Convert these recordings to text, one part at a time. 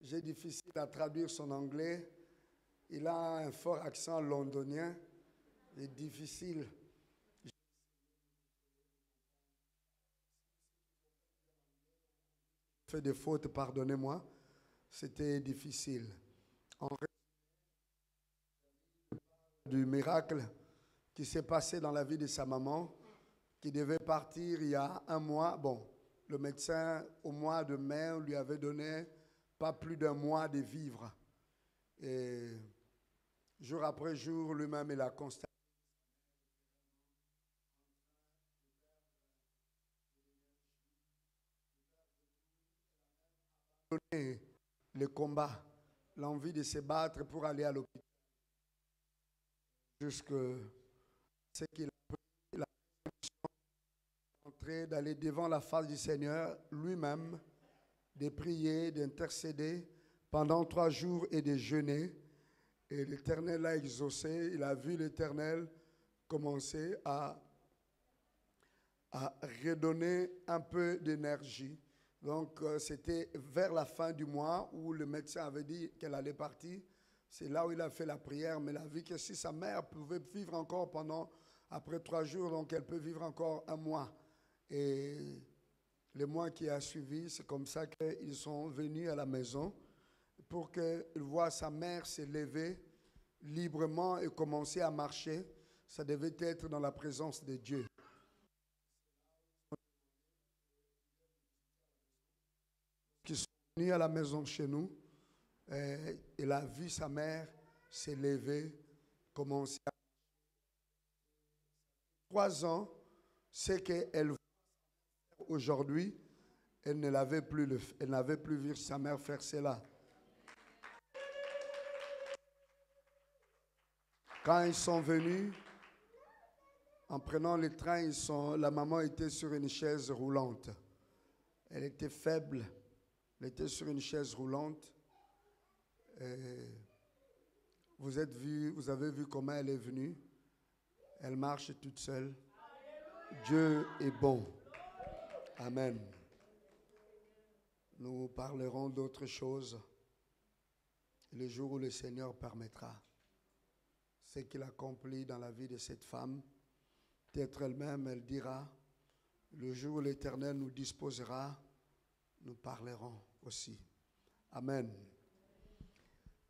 j'ai difficile à traduire son anglais. Il a un fort accent londonien. C'est difficile. J'ai fait des fautes, pardonnez-moi. C'était difficile. En raison du miracle qui s'est passé dans la vie de sa maman, qui devait partir il y a un mois. Bon, le médecin, au mois de mai, lui avait donné pas plus d'un mois de vivre. Et jour après jour, lui-même, il a constaté le combat, l'envie de se battre pour aller à l'hôpital. Jusque ce qu'il a pris la résolution d'aller devant la face du Seigneur lui-même, de prier, d'intercéder pendant 3 jours et de jeûner. Et l'Éternel l'a exaucé. Il a vu l'Éternel commencer à redonner un peu d'énergie. Donc, c'était vers la fin du mois où le médecin avait dit qu'elle allait partir. C'est là où il a fait la prière, mais il a vu que si sa mère pouvait vivre encore après 3 jours, donc elle peut vivre encore un mois. Et le mois qui a suivi, c'est comme ça qu'ils sont venus à la maison pour qu'il voit sa mère se lever librement et commencer à marcher. Ça devait être dans la présence de Dieu. Qui sont venus à la maison chez nous, il a vu sa mère se lever, commencer à 3 ans, ce qu'elle aujourd'hui, elle n'avait plus vu sa mère faire cela. Quand ils sont venus, en prenant le train, la maman était sur une chaise roulante. Elle était faible, elle était sur une chaise roulante. Vous avez vu comment elle est venue. Elle marche toute seule. Dieu est bon. Amen. Nous parlerons d'autres choses le jour où le Seigneur permettra. Ce qu'il accomplit dans la vie de cette femme, peut-être elle-même, elle dira, le jour où l'Éternel nous disposera, nous parlerons aussi. Amen.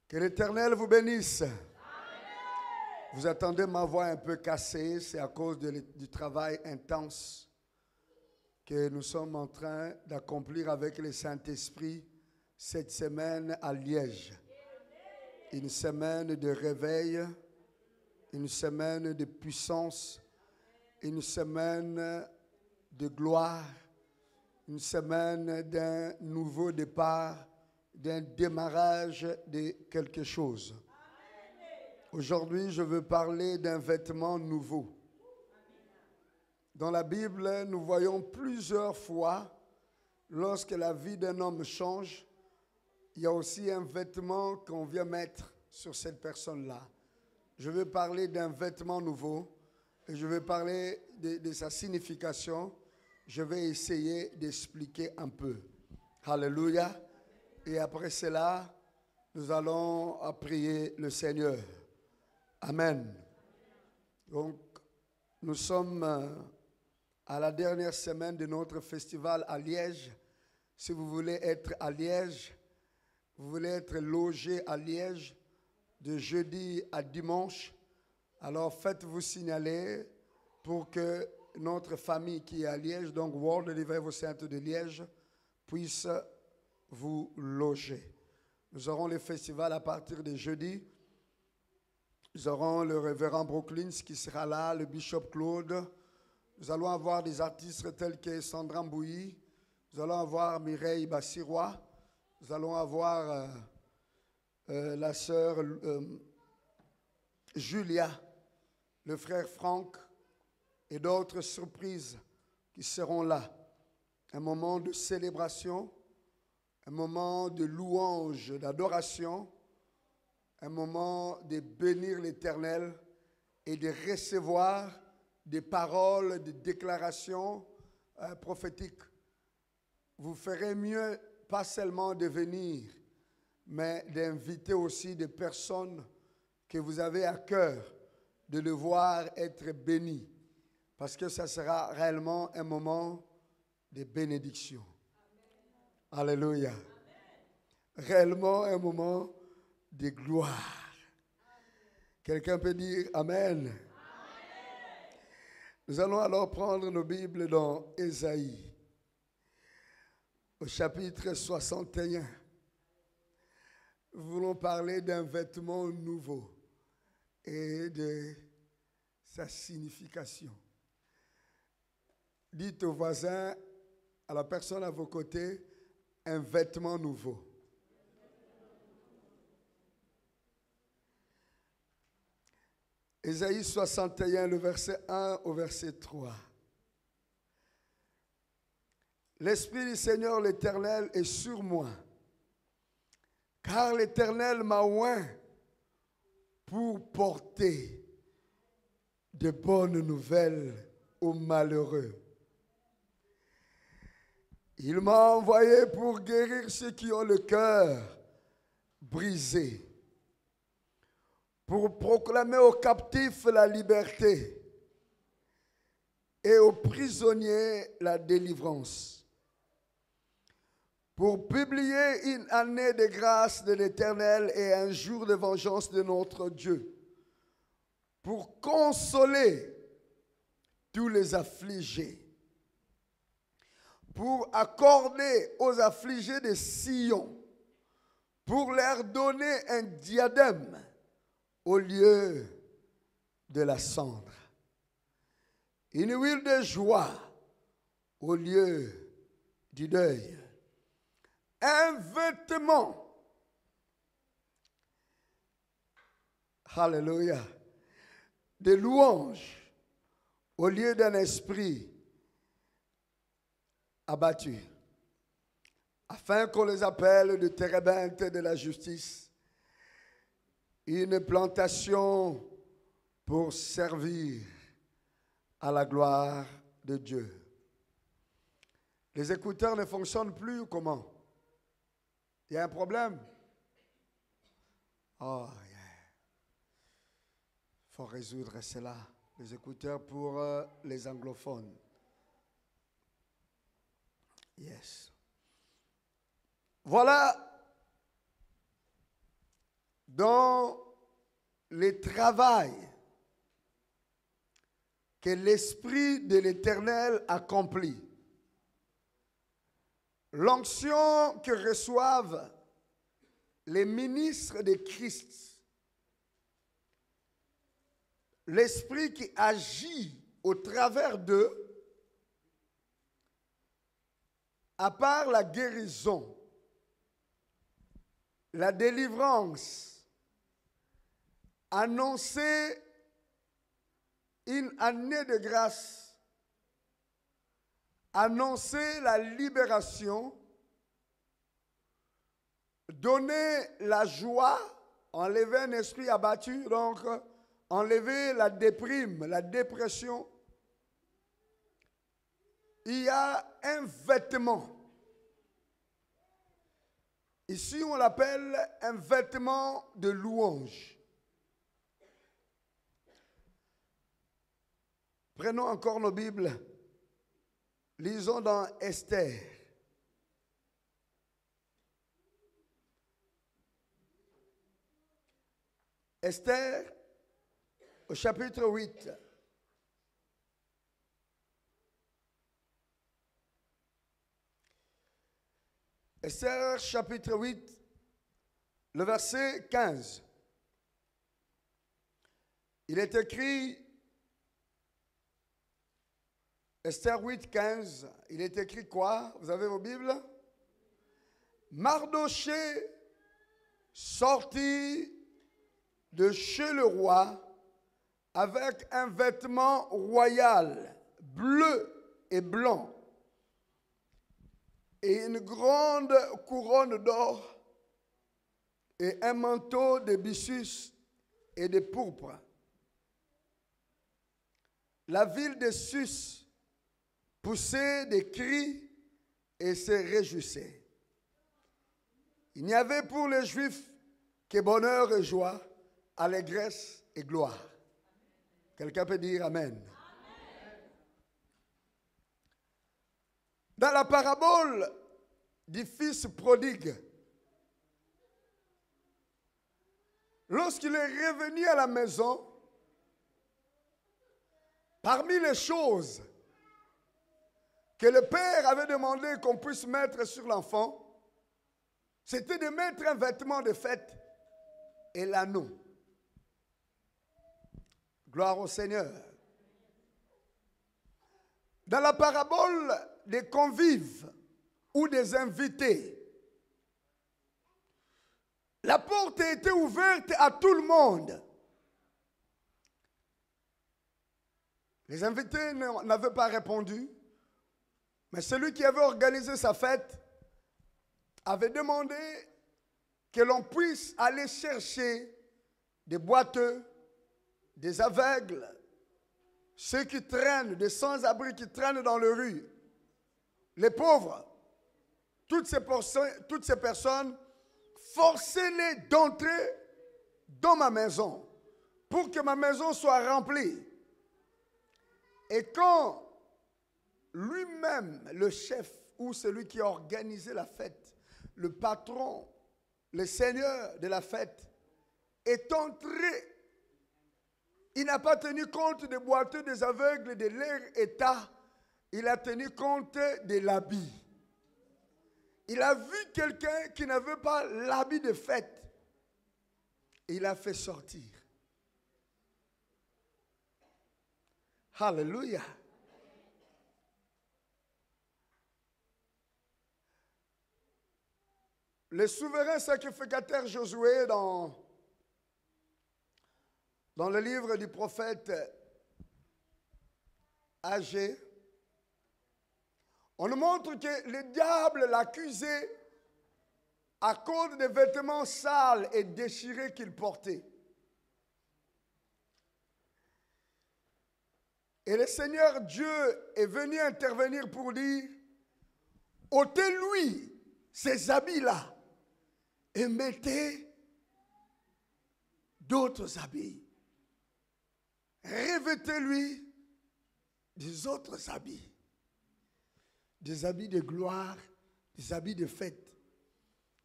Que l'Éternel vous bénisse. Amen. Vous attendez ma voix un peu cassée, c'est à cause du travail intense que nous sommes en train d'accomplir avec le Saint-Esprit cette semaine à Liège. Une semaine de réveil, une semaine de puissance, une semaine de gloire, une semaine d'un nouveau départ, d'un démarrage de quelque chose. Aujourd'hui, je veux parler d'un vêtement nouveau. Dans la Bible, nous voyons plusieurs fois, lorsque la vie d'un homme change, il y a aussi un vêtement qu'on vient mettre sur cette personne-là. Je veux parler d'un vêtement nouveau et je veux parler de sa signification. Je vais essayer d'expliquer un peu. Alléluia. Et après cela, nous allons prier le Seigneur. Amen. Donc, nous sommes à la dernière semaine de notre festival à Liège. Si vous voulez être à Liège, vous voulez être logé à Liège de jeudi à dimanche, alors faites-vous signaler pour que notre famille qui est à Liège, donc World Revival Center de Liège, puisse vous loger. Nous aurons le festival à partir de jeudi. Nous aurons le révérend Brooklyn qui sera là, le bishop Claude. Nous allons avoir des artistes tels que Sandra Mbouyi. Nous allons avoir Mireille Bassirois. Nous allons avoir la sœur Julia, le frère Franck et d'autres surprises qui seront là. Un moment de célébration, un moment de louange, d'adoration, un moment de bénir l'Éternel et de recevoir des paroles, des déclarations prophétiques. Vous ferez mieux pas seulement de venir, mais d'inviter aussi des personnes que vous avez à cœur de le voir être béni, parce que ça sera réellement un moment de bénédiction. Amen. Alléluia. Amen. Réellement un moment de gloire. Quelqu'un peut dire Amen. Amen. Nous allons alors prendre nos Bibles dans Ésaïe, au chapitre 61. Nous voulons parler d'un vêtement nouveau et de sa signification. Dites au voisin, à la personne à vos côtés, un vêtement nouveau. Ésaïe 61, le verset 1 au verset 3. L'Esprit du Seigneur l'Éternel est sur moi, car l'Éternel m'a oint pour porter de bonnes nouvelles aux malheureux. Il m'a envoyé pour guérir ceux qui ont le cœur brisé, pour proclamer aux captifs la liberté et aux prisonniers la délivrance, pour publier une année de grâce de l'Éternel et un jour de vengeance de notre Dieu, pour consoler tous les affligés, pour accorder aux affligés de Sion, pour leur donner un diadème au lieu de la cendre, une huile de joie au lieu du deuil, un vêtement, alléluia, de louange au lieu d'un esprit abattu, afin qu'on les appelle de térébintes de la justice, une plantation pour servir à la gloire de Dieu. Les écouteurs ne fonctionnent plus ou comment? Il y a un problème? Oh, yeah. Il faut résoudre cela. Les écouteurs pour les anglophones. Yes. Voilà dans le travail que l'Esprit de l'Éternel accomplit. L'onction que reçoivent les ministres de Christ, l'Esprit qui agit au travers d'eux, à part la guérison, la délivrance, annoncer une année de grâce, annoncer la libération, donner la joie, enlever un esprit abattu, donc enlever la déprime, la dépression. Il y a un vêtement. Ici, on l'appelle un vêtement de louange. Prenons encore nos Bibles. Lisons dans Esther. Esther, au chapitre 8. Esther, chapitre 8, le verset 15. Il est écrit, Esther 8, 15, il est écrit quoi? Vous avez vos Bibles? Mardoché sortit de chez le roi avec un vêtement royal, bleu et blanc, et une grande couronne d'or et un manteau de byssus et de pourpre. La ville de Sus poussait des cris et se réjouissait. Il n'y avait pour les Juifs que bonheur et joie, allégresse et gloire. Quelqu'un peut dire Amen. Dans la parabole du fils prodigue, lorsqu'il est revenu à la maison, parmi les choses que le père avait demandé qu'on puisse mettre sur l'enfant, c'était de mettre un vêtement de fête et l'anneau. Gloire au Seigneur. Dans la parabole des convives ou des invités, la porte était ouverte à tout le monde. Les invités n'avaient pas répondu, mais celui qui avait organisé sa fête avait demandé que l'on puisse aller chercher des boiteux, des aveugles, ceux qui traînent, des sans-abri qui traînent dans les rues, les pauvres, toutes ces personnes, forcez-les d'entrer dans ma maison pour que ma maison soit remplie. Et quand lui-même, le chef ou celui qui a organisé la fête, le patron, le seigneur de la fête, est entré, il n'a pas tenu compte des boiteux, des aveugles, de leur état, il a tenu compte de l'habit. Il a vu quelqu'un qui n'avait pas l'habit de fête. Il a fait sortir. Alléluia. Le souverain sacrificateur Josué, dans le livre du prophète Agé, on nous montre que le diable l'accusait à cause des vêtements sales et déchirés qu'il portait. Et le Seigneur Dieu est venu intervenir pour dire, ôtez-lui ces habits-là et mettez d'autres habits. Revêtez-lui des autres habits. Des habits de gloire, des habits de fête.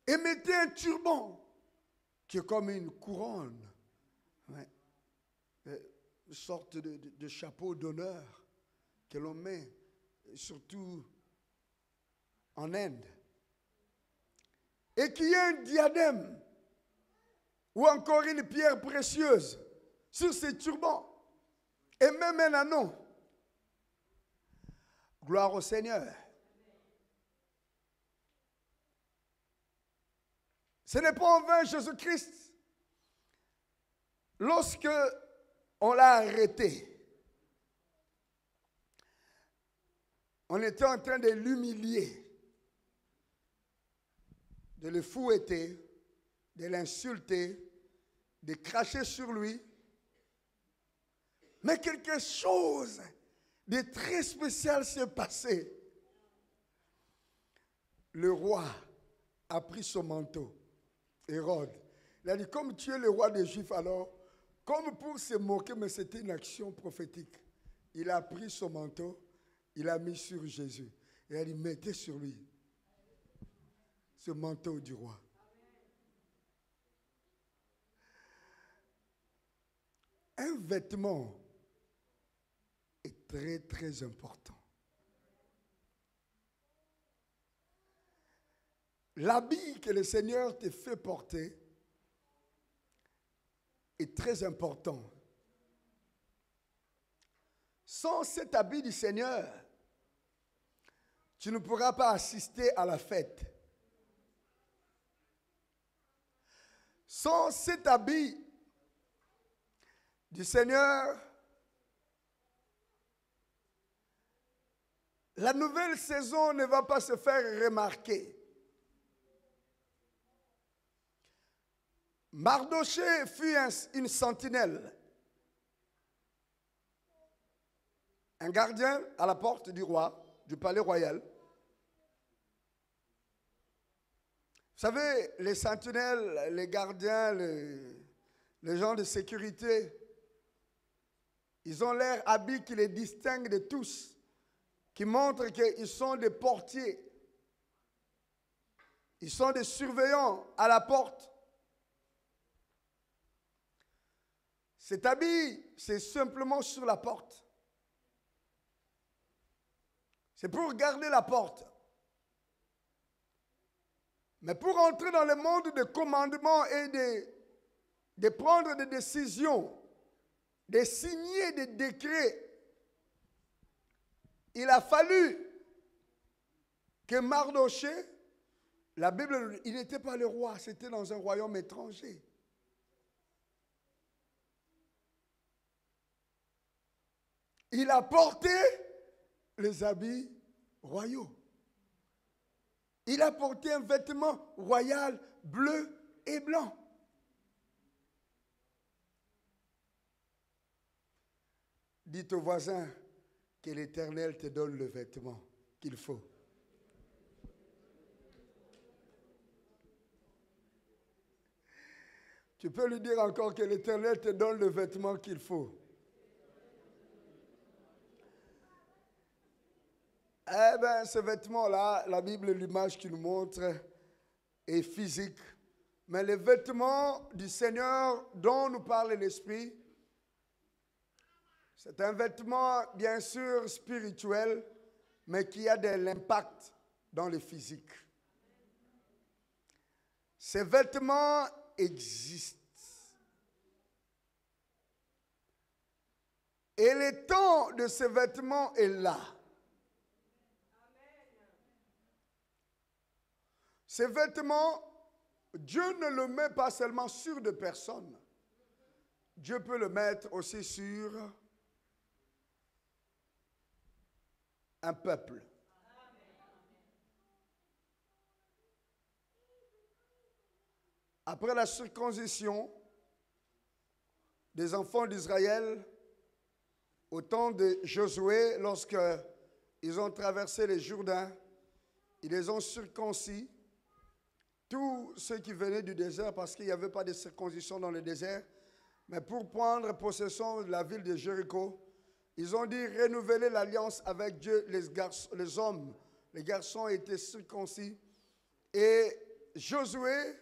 Et mettez un turban qui est comme une couronne. Ouais. Une sorte de chapeau d'honneur que l'on met surtout en Inde. Et qu'il y ait un diadème ou encore une pierre précieuse sur ces turbans et même un anneau. Gloire au Seigneur. Ce n'est pas en vain Jésus-Christ. Lorsque on l'a arrêté, on était en train de l'humilier, de le fouetter, de l'insulter, de cracher sur lui. Mais quelque chose de très spécial s'est passé. Le roi a pris son manteau. Hérode, il a dit, comme tu es le roi des Juifs, alors, comme pour se moquer, mais c'était une action prophétique. Il a pris son manteau, il a mis sur Jésus. Il a dit, mettez sur lui ce manteau du roi. Un vêtement est très, très important. L'habit que le Seigneur te fait porter est très important. Sans cet habit du Seigneur, tu ne pourras pas assister à la fête. Sans cet habit du Seigneur, la nouvelle saison ne va pas se faire remarquer. Mardoché fut une sentinelle, un gardien à la porte du roi, du palais royal. Vous savez, les sentinelles, les gardiens, les gens de sécurité, ils ont l'air habits qui les distinguent de tous, qui montrent qu'ils sont des portiers. Ils sont des surveillants à la porte. Cet habit, c'est simplement sur la porte. C'est pour garder la porte. Mais pour entrer dans le monde de commandement et de prendre des décisions, de signer des décrets, il a fallu que Mardochée, la Bible, il n'était pas le roi, c'était dans un royaume étranger. Il a porté les habits royaux. Il a porté un vêtement royal bleu et blanc. Dites au voisin que l'Éternel te donne le vêtement qu'il faut. Tu peux lui dire encore que l'Éternel te donne le vêtement qu'il faut. Eh bien, ce vêtement-là, la Bible, l'image qu'il nous montre est physique. Mais le vêtement du Seigneur dont nous parle l'Esprit, c'est un vêtement, bien sûr, spirituel, mais qui a de l'impact dans le physique. Ces vêtements existent. Et le temps de ces vêtements est là. Ces vêtements, Dieu ne le met pas seulement sur des personnes. Dieu peut le mettre aussi sur un peuple. Après la circoncision des enfants d'Israël, au temps de Josué, lorsqu'ils ont traversé les Jourdains, ils les ont circoncis. Tous ceux qui venaient du désert, parce qu'il n'y avait pas de circoncision dans le désert, mais pour prendre possession de la ville de Jéricho, ils ont dit renouveler l'alliance avec Dieu, les hommes. Les garçons étaient circoncis. Et Josué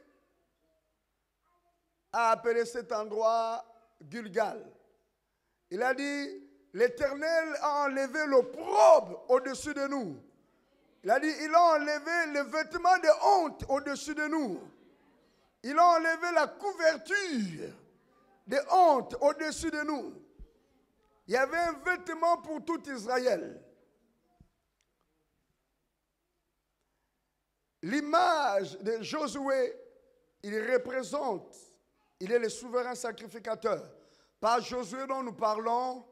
a appelé cet endroit Gilgal. Il a dit, l'Éternel a enlevé l'opprobre au-dessus de nous. Il a dit, il a enlevé le vêtement de honte au-dessus de nous. Il a enlevé la couverture de honte au-dessus de nous. Il y avait un vêtement pour tout Israël. L'image de Josué, il représente, il est le souverain sacrificateur. Par Josué dont nous parlons,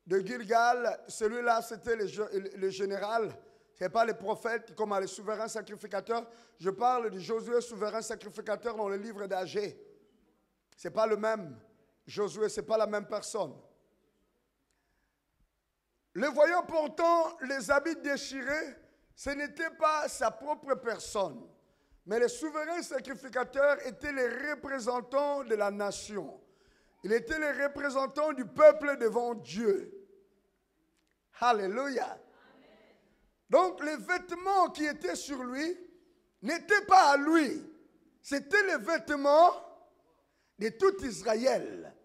de Gilgal, celui-là c'était le général. Ce n'est pas le prophète comme le souverain sacrificateur. Je parle de Josué, souverain sacrificateur dans le livre d'Agé. Ce n'est pas le même Josué, ce n'est pas la même personne. Le voyant portant les habits déchirés, ce n'était pas sa propre personne. Mais le souverain sacrificateur était le représentant de la nation. Il était le représentant du peuple devant Dieu. Alléluia. Donc les vêtements qui étaient sur lui n'étaient pas à lui. C'était les vêtements de tout Israël.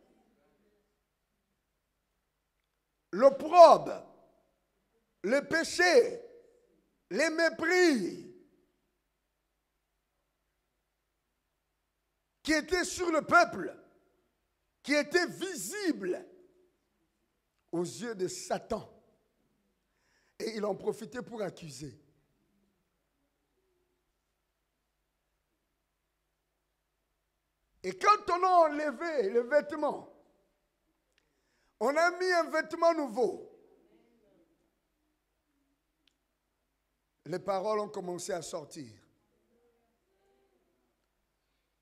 L'opprobre, le péché, les mépris qui étaient sur le peuple, qui étaient visibles aux yeux de Satan. Et il en profitait pour accuser. Et quand on a enlevé le vêtement, on a mis un vêtement nouveau. Les paroles ont commencé à sortir.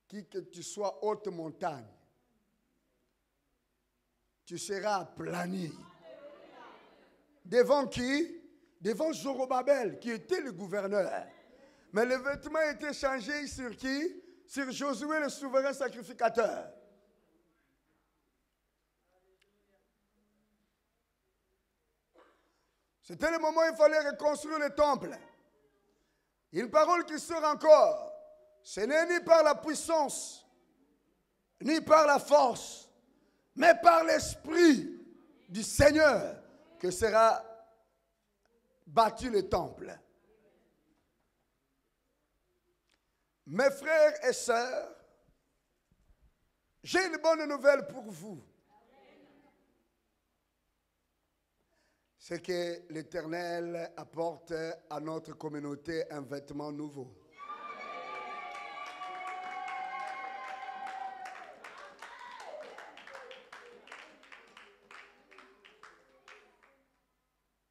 Qui que tu sois haute montagne, tu seras aplani. Devant qui? Devant Zorobabel, qui était le gouverneur. Mais les vêtements étaient changés sur qui? Sur Josué, le souverain sacrificateur. C'était le moment où il fallait reconstruire le temple. Une parole qui sort encore. Ce n'est ni par la puissance, ni par la force, mais par l'Esprit du Seigneur que sera bâti le temple. Mes frères et sœurs, j'ai une bonne nouvelle pour vous. C'est que l'Éternel apporte à notre communauté un vêtement nouveau.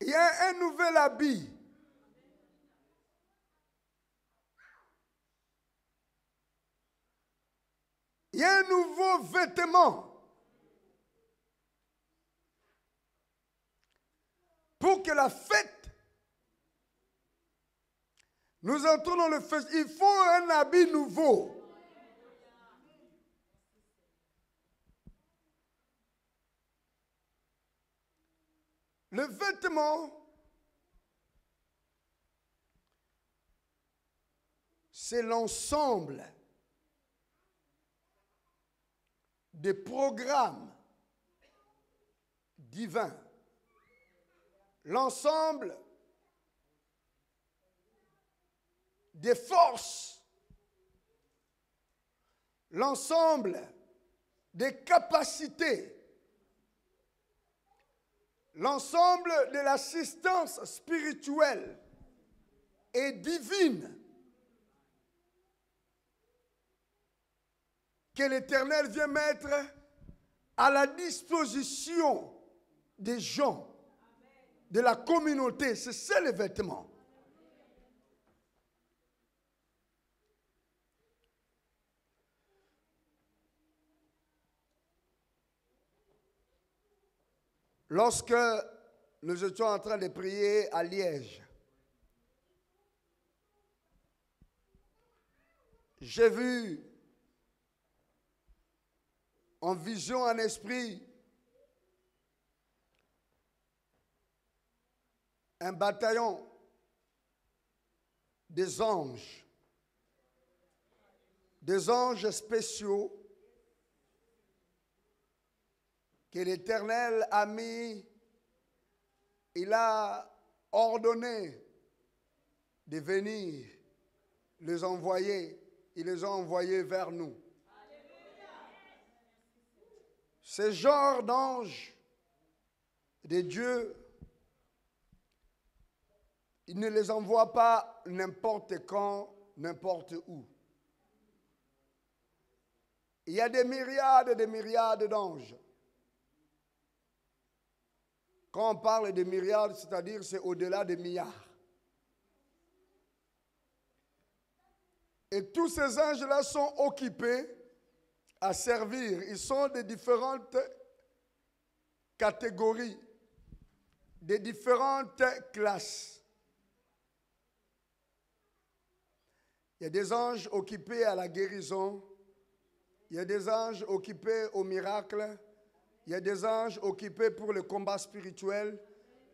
Il y a un nouvel habit. Il y a un nouveau vêtement. Pour que la fête, nous entrons dans le fête, il faut un habit nouveau. Le vêtement, c'est l'ensemble des programmes divins. L'ensemble des forces, l'ensemble des capacités, l'ensemble de l'assistance spirituelle et divine que l'Éternel vient mettre à la disposition des gens, de la communauté. C'est ça le vêtement. Lorsque nous étions en train de prier à Liège, j'ai vu en vision, en esprit, un bataillon des anges spéciaux que l'Éternel a mis, il a ordonné de venir les envoyer, il les a envoyés vers nous. Ce genre d'anges de Dieu, il ne les envoie pas n'importe quand, n'importe où. Il y a des myriades d'anges. Quand on parle de myriades, c'est-à-dire c'est au-delà des milliards. Et tous ces anges-là sont occupés à servir. Ils sont de différentes catégories, de différentes classes. Il y a des anges occupés à la guérison. Il y a des anges occupés au miracle. Il y a des anges occupés pour le combat spirituel.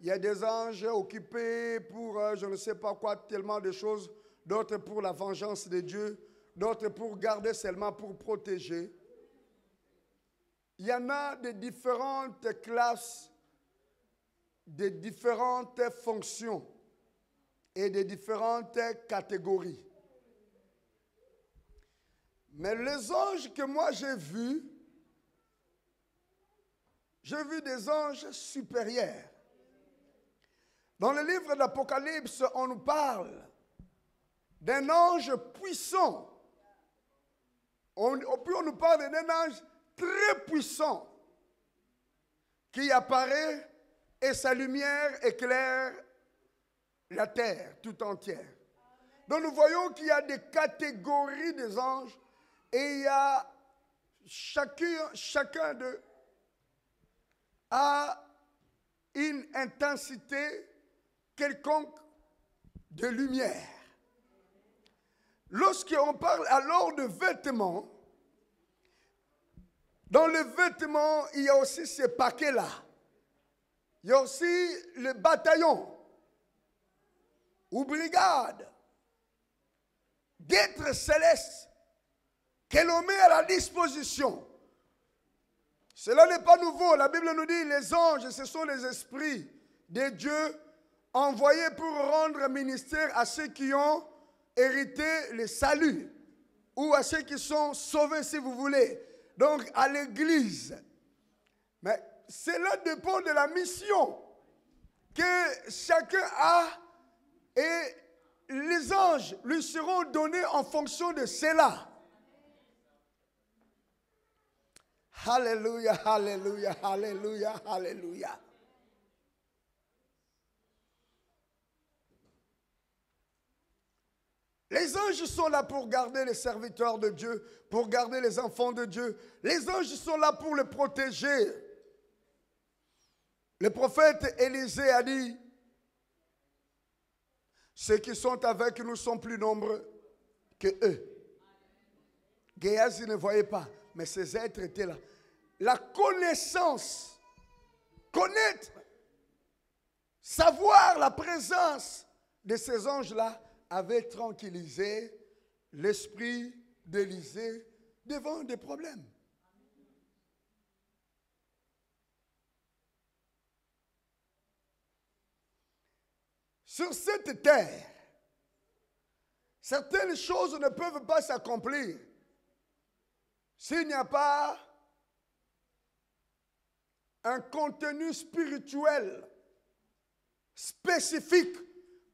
Il y a des anges occupés pour je ne sais pas quoi, tellement de choses. D'autres pour la vengeance de Dieu. D'autres pour garder seulement, pour protéger. Il y en a de différentes classes, de différentes fonctions et de différentes catégories. Mais les anges que moi j'ai vus des anges supérieurs. Dans le livre d'Apocalypse, on nous parle d'un ange puissant. Puis on nous parle d'un ange très puissant qui apparaît et sa lumière éclaire la terre tout entière. Donc nous voyons qu'il y a des catégories des anges et il y a chacun d'eux a une intensité quelconque de lumière. lorsqu'on parle alors de vêtements, dans les vêtements, il y a aussi ces paquets-là. Il y a aussi le bataillon ou brigade d'êtres célestes que l'on met à la disposition. Cela n'est pas nouveau. La Bible nous dit les anges, ce sont les esprits de Dieu envoyés pour rendre ministère à ceux qui ont hérité le salut ou à ceux qui sont sauvés, si vous voulez. Donc à l'église. Mais cela dépend de la mission que chacun a et les anges lui seront donnés en fonction de cela. Alléluia, alléluia, alléluia, alléluia. Les anges sont là pour garder les serviteurs de Dieu, pour garder les enfants de Dieu. Les anges sont là pour les protéger. Le prophète Élisée a dit, ceux qui sont avec nous sont plus nombreux que eux. Géasi ne voyait pas, mais ces êtres étaient là. La connaissance, connaître, savoir la présence de ces anges-là avait tranquillisé l'esprit d'Élisée devant des problèmes. Sur cette terre, certaines choses ne peuvent pas s'accomplir s'il n'y a pas un contenu spirituel spécifique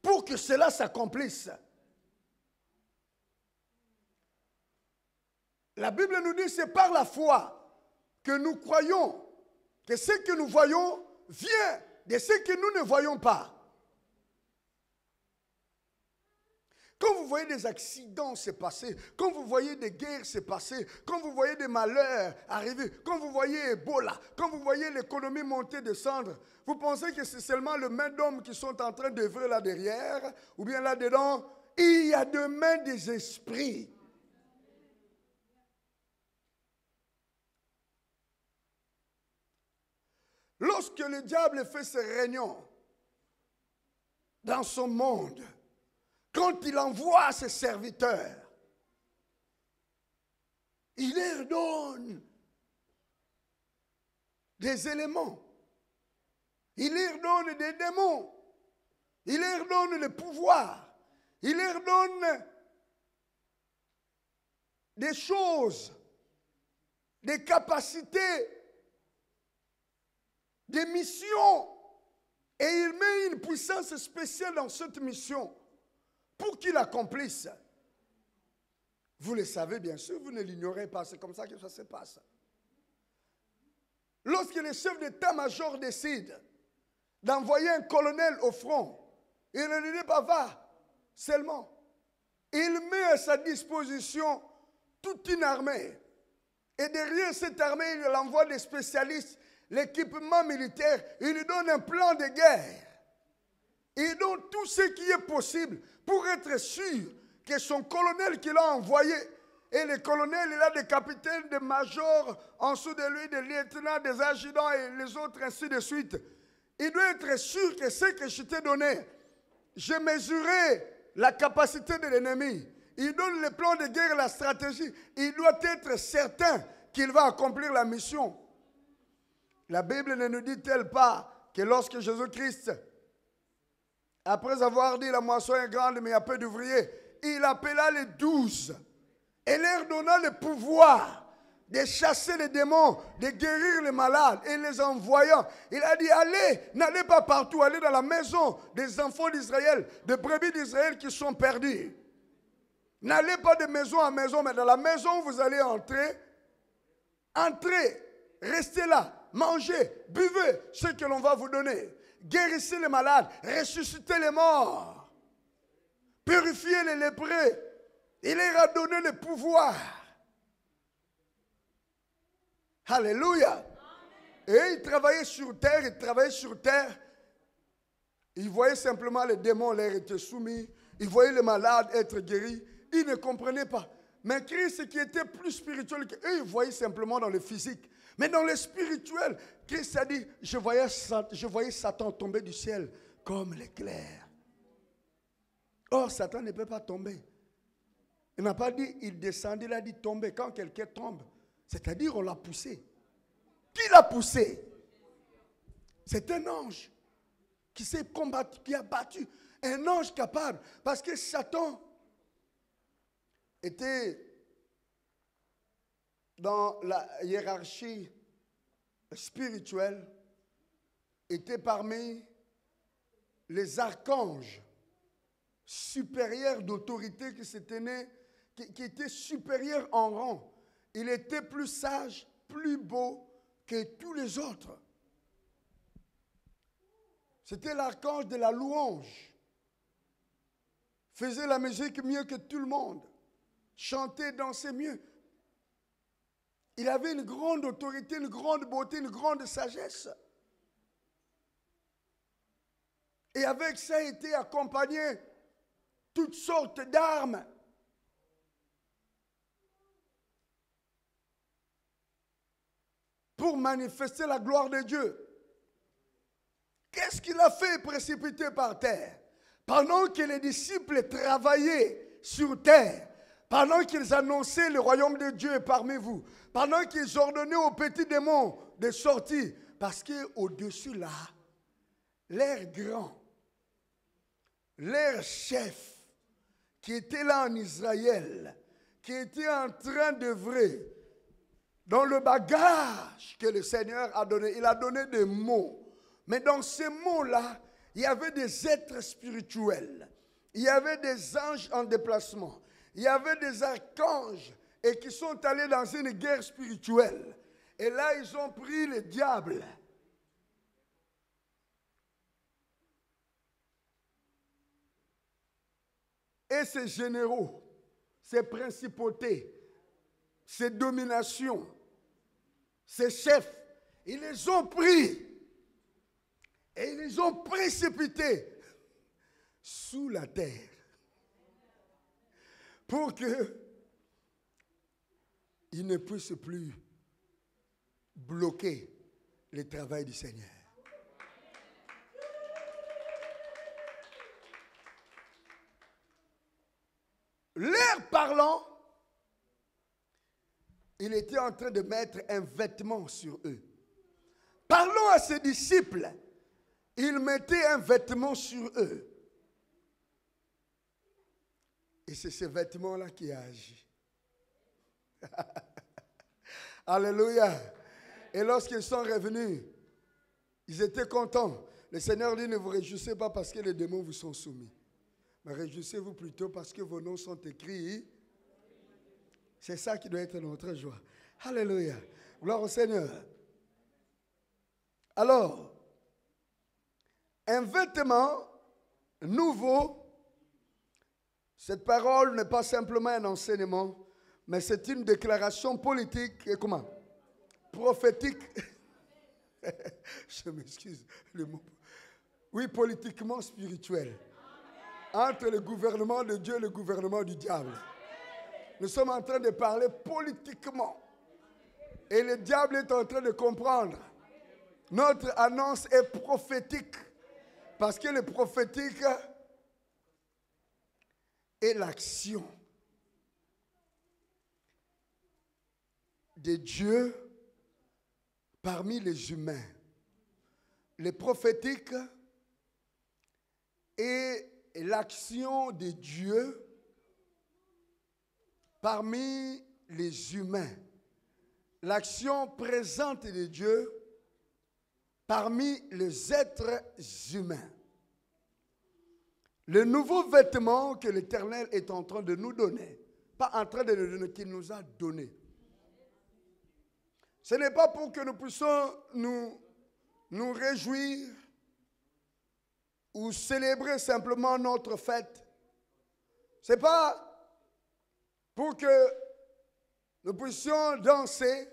pour que cela s'accomplisse. La Bible nous dit que c'est par la foi que nous croyons que ce que nous voyons vient de ce que nous ne voyons pas. Quand vous voyez des accidents se passer, quand vous voyez des guerres se passer, quand vous voyez des malheurs arriver, quand vous voyez Ebola, quand vous voyez l'économie monter, descendre, vous pensez que c'est seulement les mains d'hommes qui sont en train d'œuvrer là derrière, ou bien là-dedans, il y a des mains des esprits. Lorsque le diable fait ses réunions dans son monde, quand il envoie ses serviteurs, il leur donne des éléments. Il leur donne des démons. Il leur donne le pouvoir. Il leur donne des choses, des capacités, des missions. Et il met une puissance spéciale dans cette mission pour qu'il accomplisse. Vous le savez bien sûr, vous ne l'ignorez pas, c'est comme ça que ça se passe. Lorsque le chef d'état-major décide d'envoyer un colonel au front, il ne lui dit pas va seulement. Il met à sa disposition toute une armée. Et derrière cette armée, il envoie des spécialistes, l'équipement militaire, il lui donne un plan de guerre. Il donne tout ce qui est possible pour être sûr que son colonel qu'il a envoyé, et le colonel, il a des capitaines, des majors en dessous de lui, des lieutenants, des adjudants et les autres, ainsi de suite. Il doit être sûr que ce que je t'ai donné, j'ai mesuré la capacité de l'ennemi. Il donne le plan de guerre, la stratégie. Il doit être certain qu'il va accomplir la mission. La Bible ne nous dit-elle pas que lorsque Jésus-Christ, après avoir dit la moisson est grande mais il y a peu d'ouvriers, il appela les 12 et leur donna le pouvoir de chasser les démons, de guérir les malades et les envoyant. Il a dit allez, n'allez pas partout, allez dans la maison des enfants d'Israël, des brebis d'Israël qui sont perdus. N'allez pas de maison en maison, mais dans la maison où vous allez entrer, entrez, restez là, mangez, buvez ce que l'on va vous donner. Guérissez les malades, ressuscitez les morts, purifiez les lépreux. Il leur a donné le pouvoir. Alléluia. Et il travaillait sur terre, il voyait simplement les démons leur étaient soumis, il voyait les malades être guéris, Ils ne comprenaient pas. Mais Christ, qui était plus spirituel qu'eux, ils voyaient simplement dans le physique. Mais dans le spirituel, Christ a dit, je voyais Satan tomber du ciel comme l'éclair. Or, Satan ne peut pas tomber. Il n'a pas dit, il descendait, il a dit tomber. Quand quelqu'un tombe, c'est-à-dire on l'a poussé. Qui l'a poussé? C'est un ange qui s'est combattu, qui a battu. Un ange capable. Parce que Satan était dans la hiérarchie spirituelle, était parmi les archanges supérieurs d'autorité qui étaient supérieurs en rang. Il était plus sage, plus beau que tous les autres. C'était l'archange de la louange. Faisait la musique mieux que tout le monde. Chantait, dansait mieux. Il avait une grande autorité, une grande beauté, une grande sagesse. Et avec ça, il était accompagné toutes sortes d'armes. Pour manifester la gloire de Dieu. Qu'est-ce qu'il a fait précipiter par terre? Pendant que les disciples travaillaient sur terre, pendant qu'ils annonçaient le royaume de Dieu parmi vous, pendant qu'ils ordonnaient aux petits démons de sortir, parce qu'au-dessus là, leur grand, leur chef, qui était là en Israël, qui était en train d'œuvrer dans le bagage que le Seigneur a donné, il a donné des mots. Mais dans ces mots-là, il y avait des êtres spirituels. Il y avait des anges en déplacement. Il y avait des archanges et qui sont allés dans une guerre spirituelle. Et là, ils ont pris le diable. Et ses généraux, ses principautés, ses dominations, ses chefs, ils les ont pris et ils les ont précipités sous la terre pour qu'ils ne puissent plus bloquer le travail du Seigneur. Leur parlant, il était en train de mettre un vêtement sur eux. Parlant à ses disciples, il mettait un vêtement sur eux. Et c'est ce vêtement-là qui a agi. Alléluia. Et lorsqu'ils sont revenus, ils étaient contents. Le Seigneur dit, ne vous réjouissez pas parce que les démons vous sont soumis. Mais réjouissez-vous plutôt parce que vos noms sont écrits. C'est ça qui doit être notre joie. Alléluia. Gloire au Seigneur. Alors, un vêtement nouveau, cette parole n'est pas simplement un enseignement, mais c'est une déclaration politique et comment? Prophétique. Je m'excuse, le mot. Oui, politiquement spirituel. Entre le gouvernement de Dieu et le gouvernement du diable. Nous sommes en train de parler politiquement. Et le diable est en train de comprendre. Notre annonce est prophétique. Parce que le prophétique est l'action de Dieu parmi les humains. Le prophétique est l'action de Dieu parmi les humains. L'action présente de Dieu parmi les êtres humains. Le nouveau vêtement que l'Éternel est en train de nous donner, pas en train de nous donner, qu'il nous a donné. Ce n'est pas pour que nous puissions nous réjouir ou célébrer simplement notre fête. Ce n'est pas pour que nous puissions danser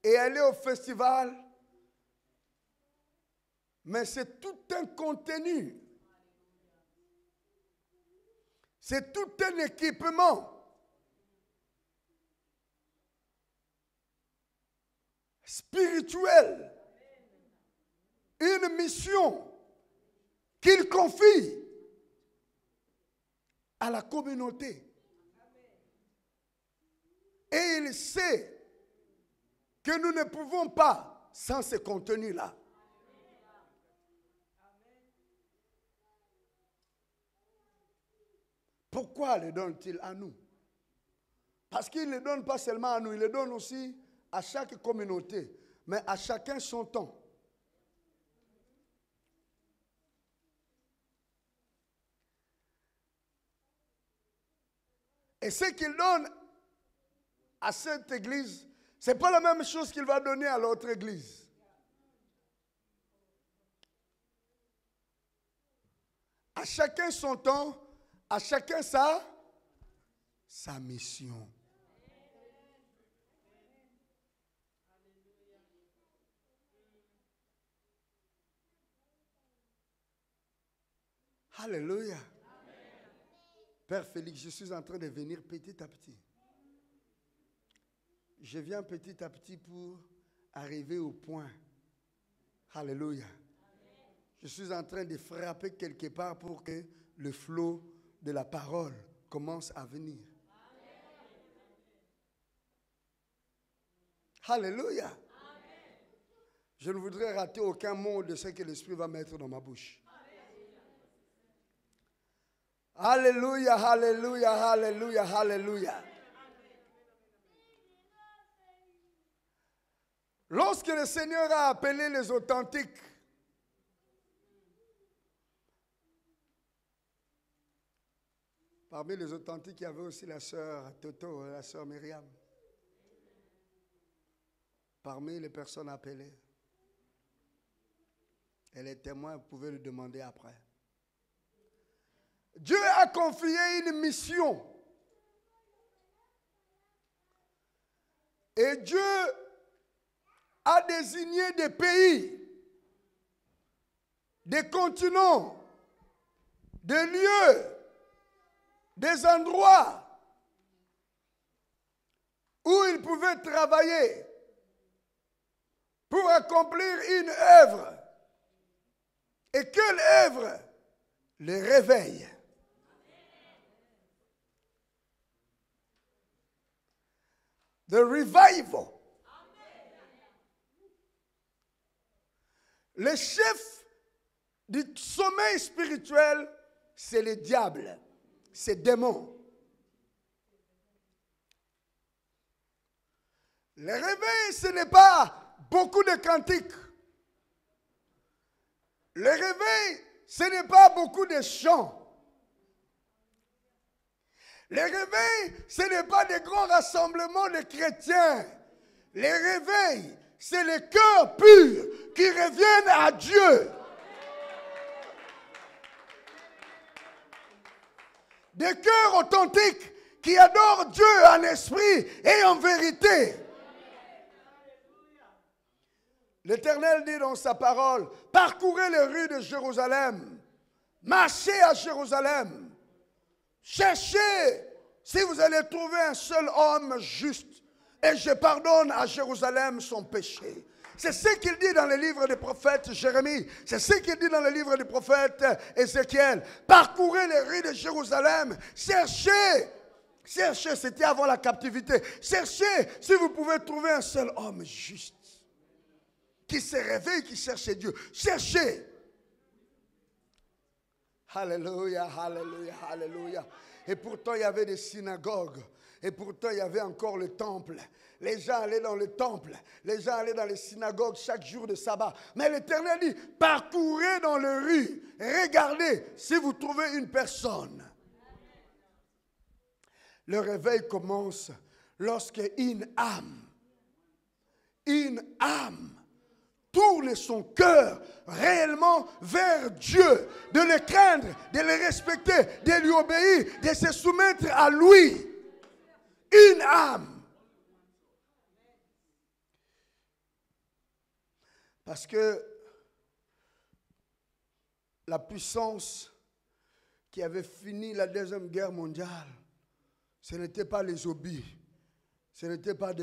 et aller au festival, mais c'est tout un contenu. C'est tout un équipement spirituel, une mission qu'il confie à la communauté. Et il sait que nous ne pouvons pas sans ce contenu-là. Pourquoi le donne-t-il à nous? Parce qu'il ne le donne pas seulement à nous, il le donne aussi à chaque communauté, mais à chacun son temps. Et ce qu'il donne à cette église, ce n'est pas la même chose qu'il va donner à l'autre église. À chacun son temps, à chacun sa mission. Alléluia. Père Félix, je suis en train de venir petit à petit. Je viens petit à petit pour arriver au point. Alléluia. Je suis en train de frapper quelque part pour que le flot de la parole commence à venir. Alléluia. Je ne voudrais rater aucun mot de ce que l'Esprit va mettre dans ma bouche. Alléluia, alléluia, alléluia, alléluia. Lorsque le Seigneur a appelé les authentiques, parmi les authentiques, il y avait aussi la sœur Toto, la sœur Myriam. Parmi les personnes appelées. Et les témoins pouvaient le demander après. Dieu a confié une mission. Et Dieu a désigné des pays, des continents, des lieux, des endroits où ils pouvaient travailler pour accomplir une œuvre. Et quelle œuvre les réveille? The revival. Le chef du sommeil spirituel, c'est le diable, c'est le démon. Le réveil, ce n'est pas beaucoup de cantiques. Le réveil, ce n'est pas beaucoup de chants. Le réveil, ce n'est pas des grands rassemblements de chrétiens. Le réveil, c'est les cœurs purs qui reviennent à Dieu. Des cœurs authentiques qui adorent Dieu en esprit et en vérité. L'Éternel dit dans sa parole, parcourez les rues de Jérusalem, marchez à Jérusalem. Cherchez si vous allez trouver un seul homme juste. Et je pardonne à Jérusalem son péché. C'est ce qu'il dit dans le livre des prophètes Jérémie. C'est ce qu'il dit dans le livre des prophètes Ézéchiel. Parcourez les rues de Jérusalem. Cherchez. Cherchez, c'était avant la captivité. Cherchez si vous pouvez trouver un seul homme juste. Qui se réveille, qui cherche Dieu. Cherchez. Alléluia, alléluia, alléluia. Et pourtant, il y avait des synagogues. Et pourtant, il y avait encore le temple. Les gens allaient dans le temple. Les gens allaient dans les synagogues chaque jour de sabbat. Mais l'Éternel dit, parcourez dans les rues. Regardez si vous trouvez une personne. Le réveil commence lorsque une âme tourne son cœur réellement vers Dieu, de le craindre, de le respecter, de lui obéir, de se soumettre à lui. Une âme. Parce que la puissance qui avait fini la Deuxième Guerre mondiale, ce n'était pas les obus, ce n'était pas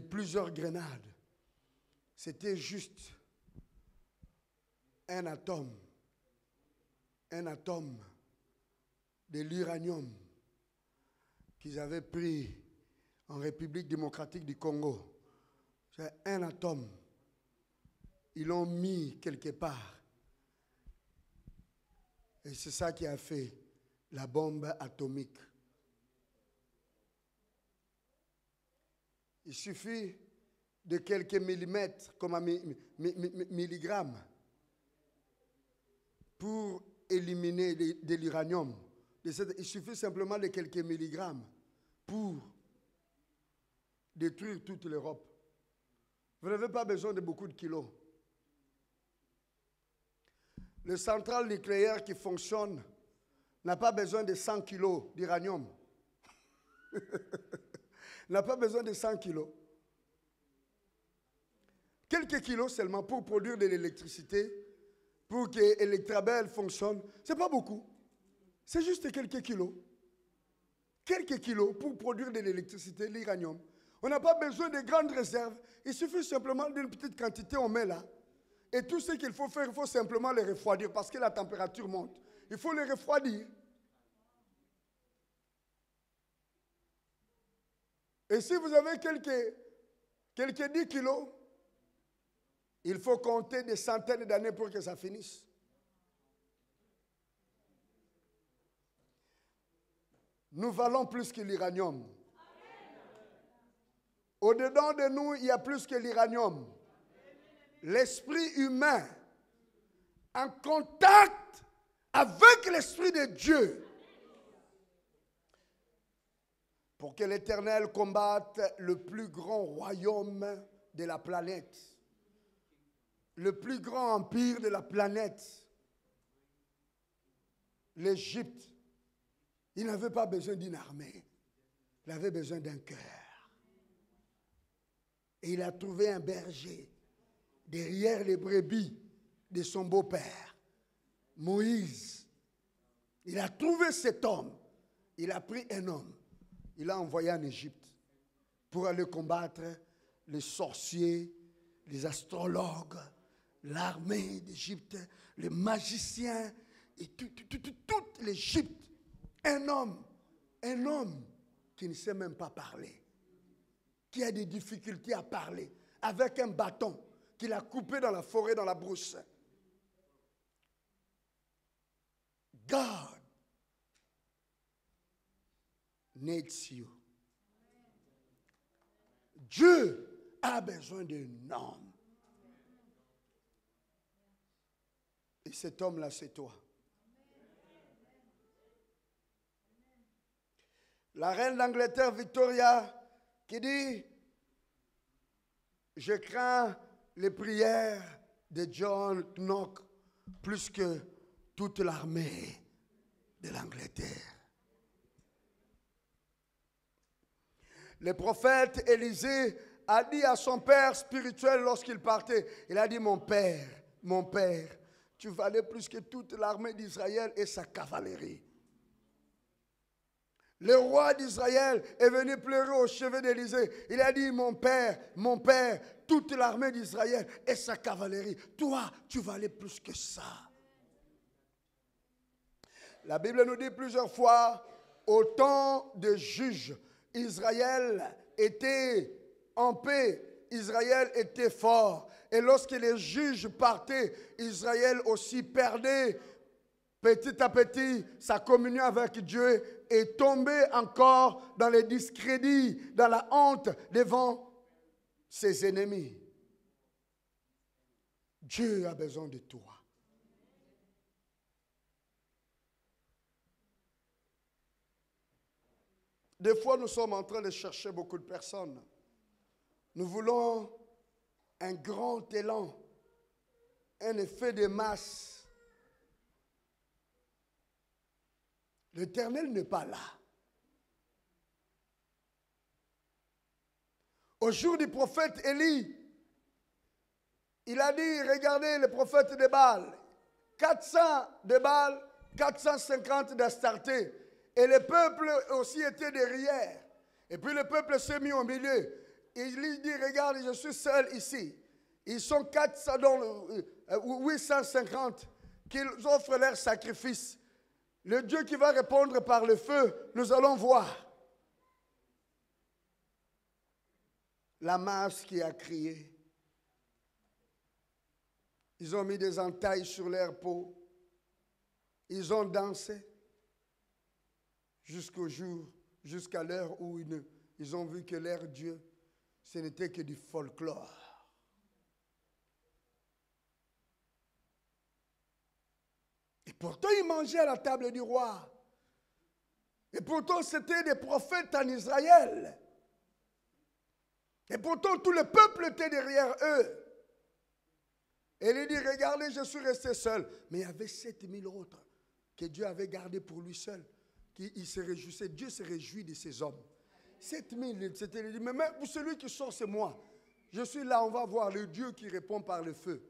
plusieurs grenades. C'était juste un atome de l'uranium qu'ils avaient pris en République démocratique du Congo. C'est un atome. Ils l'ont mis quelque part. Et c'est ça qui a fait la bombe atomique. Il suffit de quelques millimètres, comme un milligramme, pour éliminer de l'uranium. Il suffit simplement de quelques milligrammes pour détruire toute l'Europe. Vous n'avez pas besoin de beaucoup de kilos. Le centrale nucléaire qui fonctionne n'a pas besoin de 100 kilos d'uranium. N'a pas besoin de 100 kilos. Quelques kilos seulement pour produire de l'électricité, pour que Electrabel fonctionne. Ce n'est pas beaucoup. C'est juste quelques kilos. Quelques kilos pour produire de l'électricité, l'uranium. On n'a pas besoin de grandes réserves. Il suffit simplement d'une petite quantité, on met là. Et tout ce qu'il faut faire, il faut simplement les refroidir parce que la température monte. Il faut les refroidir. Et si vous avez quelques 10 kilos, il faut compter des centaines d'années pour que ça finisse. Nous valons plus que l'uranium. Au-dedans de nous, il y a plus que l'uranium. L'esprit humain, en contact avec l'Esprit de Dieu, pour que l'Éternel combatte le plus grand royaume de la planète, le plus grand empire de la planète, l'Égypte. Il n'avait pas besoin d'une armée, il avait besoin d'un cœur. Et il a trouvé un berger derrière les brebis de son beau-père, Moïse. Il a trouvé cet homme. Il a pris un homme. Il l'a envoyé en Égypte pour aller combattre les sorciers, les astrologues, l'armée d'Égypte, les magiciens et toute l'Égypte. Un homme qui ne sait même pas parler, qui a des difficultés à parler, avec un bâton qu'il a coupé dans la forêt, dans la brousse. God needs you. Dieu a besoin d'un homme. Et cet homme-là, c'est toi. La reine d'Angleterre, Victoria, qui dit, je crains les prières de John Knox plus que toute l'armée de l'Angleterre. Le prophète Élisée a dit à son père spirituel lorsqu'il partait, il a dit, mon père, tu valais plus que toute l'armée d'Israël et sa cavalerie. Le roi d'Israël est venu pleurer au chevet d'Élisée. Il a dit, mon père, toute l'armée d'Israël et sa cavalerie. Toi, tu valais plus que ça. La Bible nous dit plusieurs fois, au temps des juges, Israël était en paix, Israël était fort. Et lorsque les juges partaient, Israël aussi perdait petit à petit sa communion avec Dieu est tombée encore dans le discrédit, dans la honte devant ses ennemis. Dieu a besoin de toi. Des fois, nous sommes en train de chercher beaucoup de personnes. Nous voulons un grand élan, un effet de masse. L'Éternel n'est pas là. Au jour du prophète Élie, il a dit, regardez les prophètes de Baal, 400 de Baal 450 d'Astarté. Et le peuple aussi était derrière. Et puis le peuple s'est mis au milieu. Et il lui dit, regarde, je suis seul ici. Ils sont 850 qui offrent leur sacrifice. Le Dieu qui va répondre par le feu, nous allons voir. La masse qui a crié. Ils ont mis des entailles sur leur peau. Ils ont dansé jusqu'au jour, jusqu'à l'heure où ils ont vu que leur Dieu, ce n'était que du folklore. Et pourtant, ils mangeaient à la table du roi. Et pourtant, c'était des prophètes en Israël. Et pourtant, tout le peuple était derrière eux. Et il dit, regardez, je suis resté seul. Mais il y avait 7000 autres que Dieu avait gardés pour lui seul. Il se réjouissait. Dieu se réjouit de ces hommes. 7000, c'était dit, mais pour celui qui sort, c'est moi. Je suis là, on va voir le Dieu qui répond par le feu.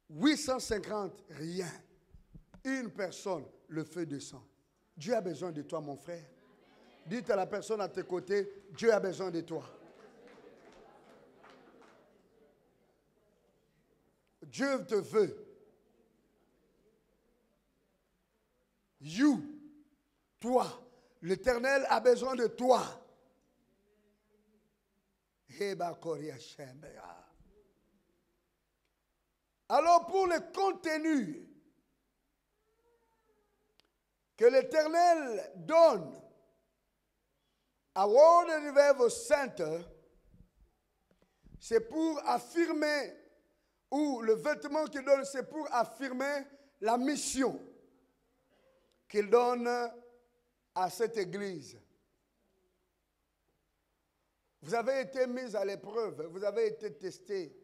850, rien. Une personne, le feu descend. Dieu a besoin de toi, mon frère. Dites à la personne à tes côtés, Dieu a besoin de toi. Dieu te veut. You, toi, l'Éternel a besoin de toi. Alors pour le contenu que l'Éternel donne à World Revival Center, c'est pour affirmer, ou le vêtement qu'il donne, c'est pour affirmer la mission qu'il donne à cette église. Vous avez été mis à l'épreuve, vous avez été testé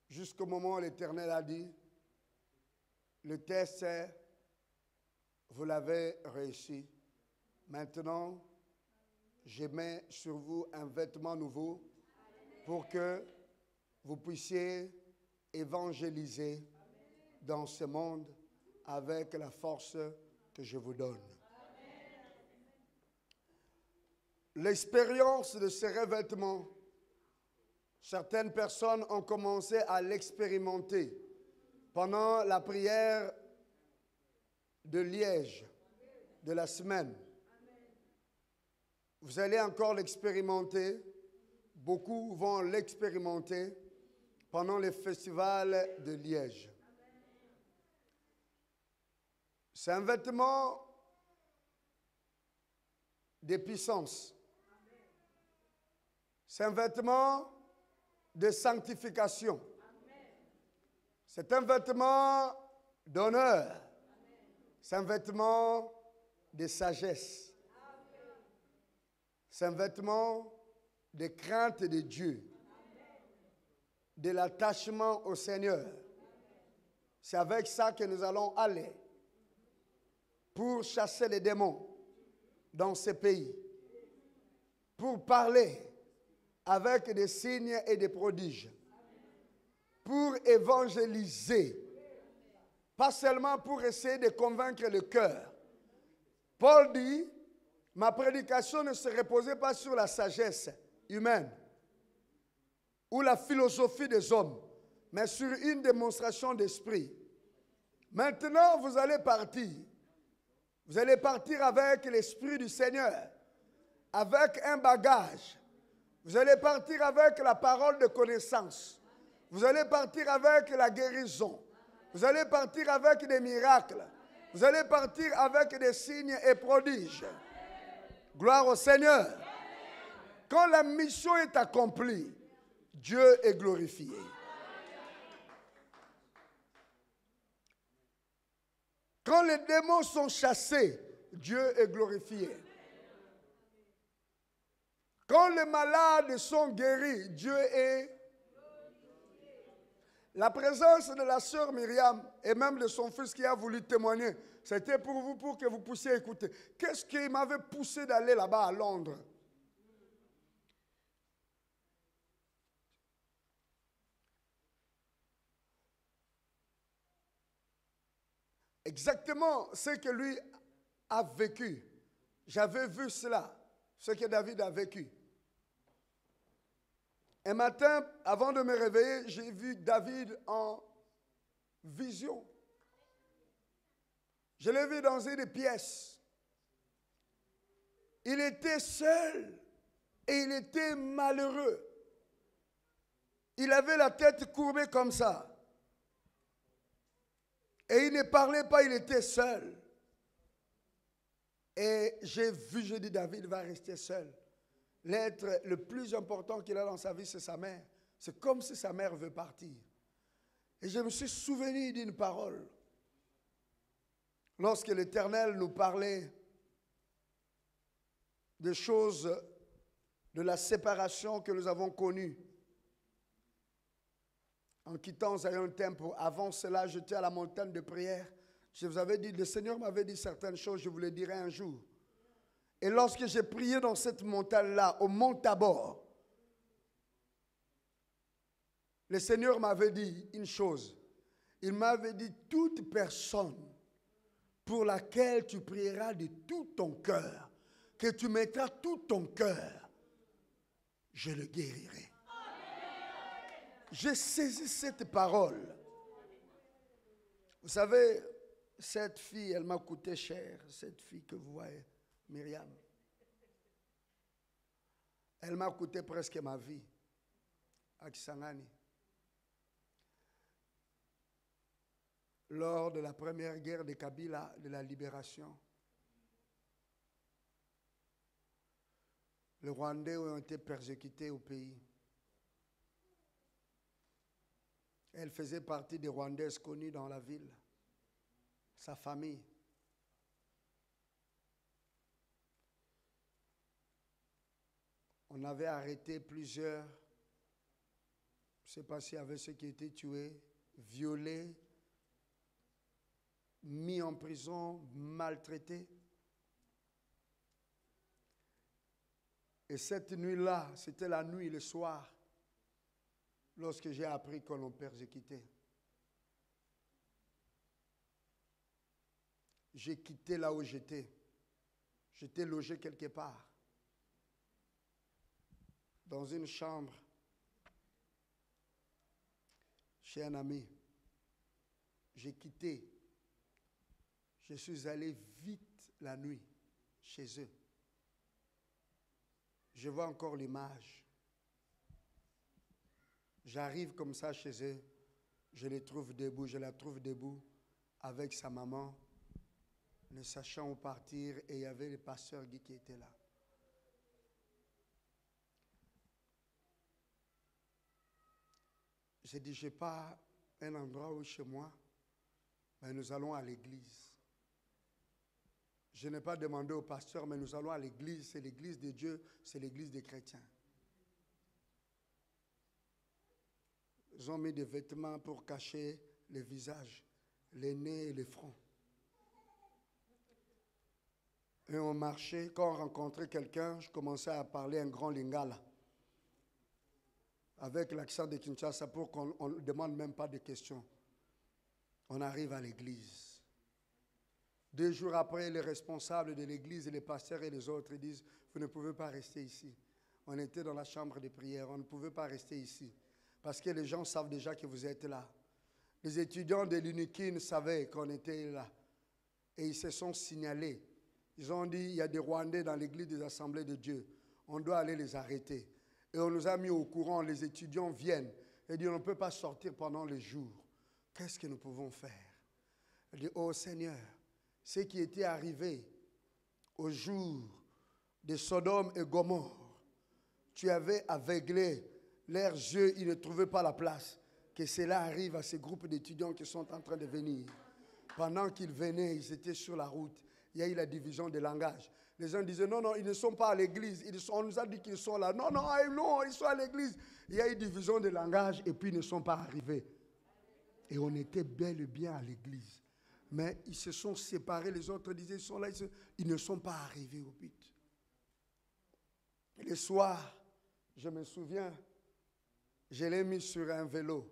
jusqu'au moment où l'Éternel a dit, le test, vous l'avez réussi. Maintenant, je mets sur vous un vêtement nouveau pour que vous puissiez évangéliser dans ce monde avec la force que je vous donne. L'expérience de ce revêtement, certaines personnes ont commencé à l'expérimenter pendant la prière de Liège de la semaine. Vous allez encore l'expérimenter. Beaucoup vont l'expérimenter pendant le festival de Liège. C'est un vêtement de puissance. C'est un vêtement de sanctification. C'est un vêtement d'honneur. C'est un vêtement de sagesse. C'est un vêtement de crainte de Dieu, de l'attachement au Seigneur. C'est avec ça que nous allons aller pour chasser les démons dans ce pays, pour parler avec des signes et des prodiges, pour évangéliser, pas seulement pour essayer de convaincre le cœur. Paul dit, ma prédication ne se reposait pas sur la sagesse humaine ou la philosophie des hommes, mais sur une démonstration d'esprit. Maintenant, vous allez partir. Vous allez partir avec l'Esprit du Seigneur, avec un bagage. Vous allez partir avec la parole de connaissance. Vous allez partir avec la guérison. Vous allez partir avec des miracles. Vous allez partir avec des signes et prodiges. Gloire au Seigneur. Quand la mission est accomplie, Dieu est glorifié. Quand les démons sont chassés, Dieu est glorifié. Quand les malades sont guéris, Dieu est... La présence de la sœur Myriam et même de son fils qui a voulu témoigner, c'était pour vous, pour que vous puissiez écouter. Qu'est-ce qui m'avait poussé d'aller là-bas à Londres? exactement ce que lui a vécu. J'avais vu cela, ce que David a vécu. Un matin, avant de me réveiller, j'ai vu David en vision. Je l'ai vu dans une pièce. Il était seul et il était malheureux. Il avait la tête courbée comme ça. Et il ne parlait pas, il était seul. Et j'ai vu, je dis, David va rester seul. L'être le plus important qu'il a dans sa vie, c'est sa mère. C'est comme si sa mère veut partir. Et je me suis souvenu d'une parole. Lorsque l'Éternel nous parlait des choses de la séparation que nous avons connue. En quittant Zion Temple, avant cela, j'étais à la montagne de prière. Je vous avais dit, le Seigneur m'avait dit certaines choses, je vous les dirai un jour. Et lorsque j'ai prié dans cette montagne-là, au mont Tabor, le Seigneur m'avait dit une chose. Il m'avait dit, toute personne pour laquelle tu prieras de tout ton cœur, que tu mettras tout ton cœur, je le guérirai. J'ai saisi cette parole. Vous savez, cette fille, elle m'a coûté cher, cette fille que vous voyez, Myriam. Elle m'a coûté presque ma vie à Kisangani. Lors de la première guerre de Kabila, de la libération, les Rwandais ont été persécutés au pays. Elle faisait partie des Rwandaises connues dans la ville, sa famille. On avait arrêté plusieurs, je ne sais pas s'il y avait ceux qui étaient tués, violés, mis en prison, maltraités. Et cette nuit-là, c'était la nuit, le soir, lorsque j'ai appris qu'on l'on persécutait. J'ai quitté là où j'étais. J'étais logé quelque part, dans une chambre, chez un ami. J'ai quitté. Je suis allé vite la nuit, chez eux. Je vois encore l'image. J'arrive comme ça chez eux, je les trouve debout, je la trouve debout avec sa maman, ne sachant où partir, et il y avait le pasteur Guy qui était là. J'ai dit, je n'ai pas un endroit où chez moi, mais nous allons à l'église. Je n'ai pas demandé au pasteur, mais nous allons à l'église, c'est l'église de Dieu, c'est l'église des chrétiens. Ils ont mis des vêtements pour cacher les visages, les nez et les fronts. Et on marchait, quand on rencontrait quelqu'un, je commençais à parler un grand lingala. Avec l'accent de Kinshasa pour qu'on ne demande même pas de questions. On arrive à l'église. 2 jours après, les responsables de l'église, les pasteurs et les autres, ils disent, vous ne pouvez pas rester ici. On était dans la chambre de prière, on ne pouvait pas rester ici. Parce que les gens savent déjà que vous êtes là. Les étudiants de l'UNIKIN savaient qu'on était là. Et ils se sont signalés. Ils ont dit, il y a des Rwandais dans l'église des Assemblées de Dieu. On doit aller les arrêter. Et on nous a mis au courant, les étudiants viennent. Et disent, on ne peut pas sortir pendant le jour. Qu'est-ce que nous pouvons faire? Il dit, oh Seigneur, ce qui était arrivé au jour de Sodome et Gomorrhe, tu avais aveuglé leurs yeux, ils ne trouvaient pas la place. Que cela arrive à ces groupes d'étudiants qui sont en train de venir. Pendant qu'ils venaient, ils étaient sur la route. Il y a eu la division des langages. Les gens disaient, non, non, ils ne sont pas à l'église. On nous a dit qu'ils sont là. Non, non, non, ils sont à l'église. Il y a eu division des langages et puis ils ne sont pas arrivés. Et on était bel et bien à l'église. Mais ils se sont séparés. Les autres disaient, ils sont là. Ils ne sont pas arrivés au but. Et le soir, je me souviens, je l'ai mis sur un vélo.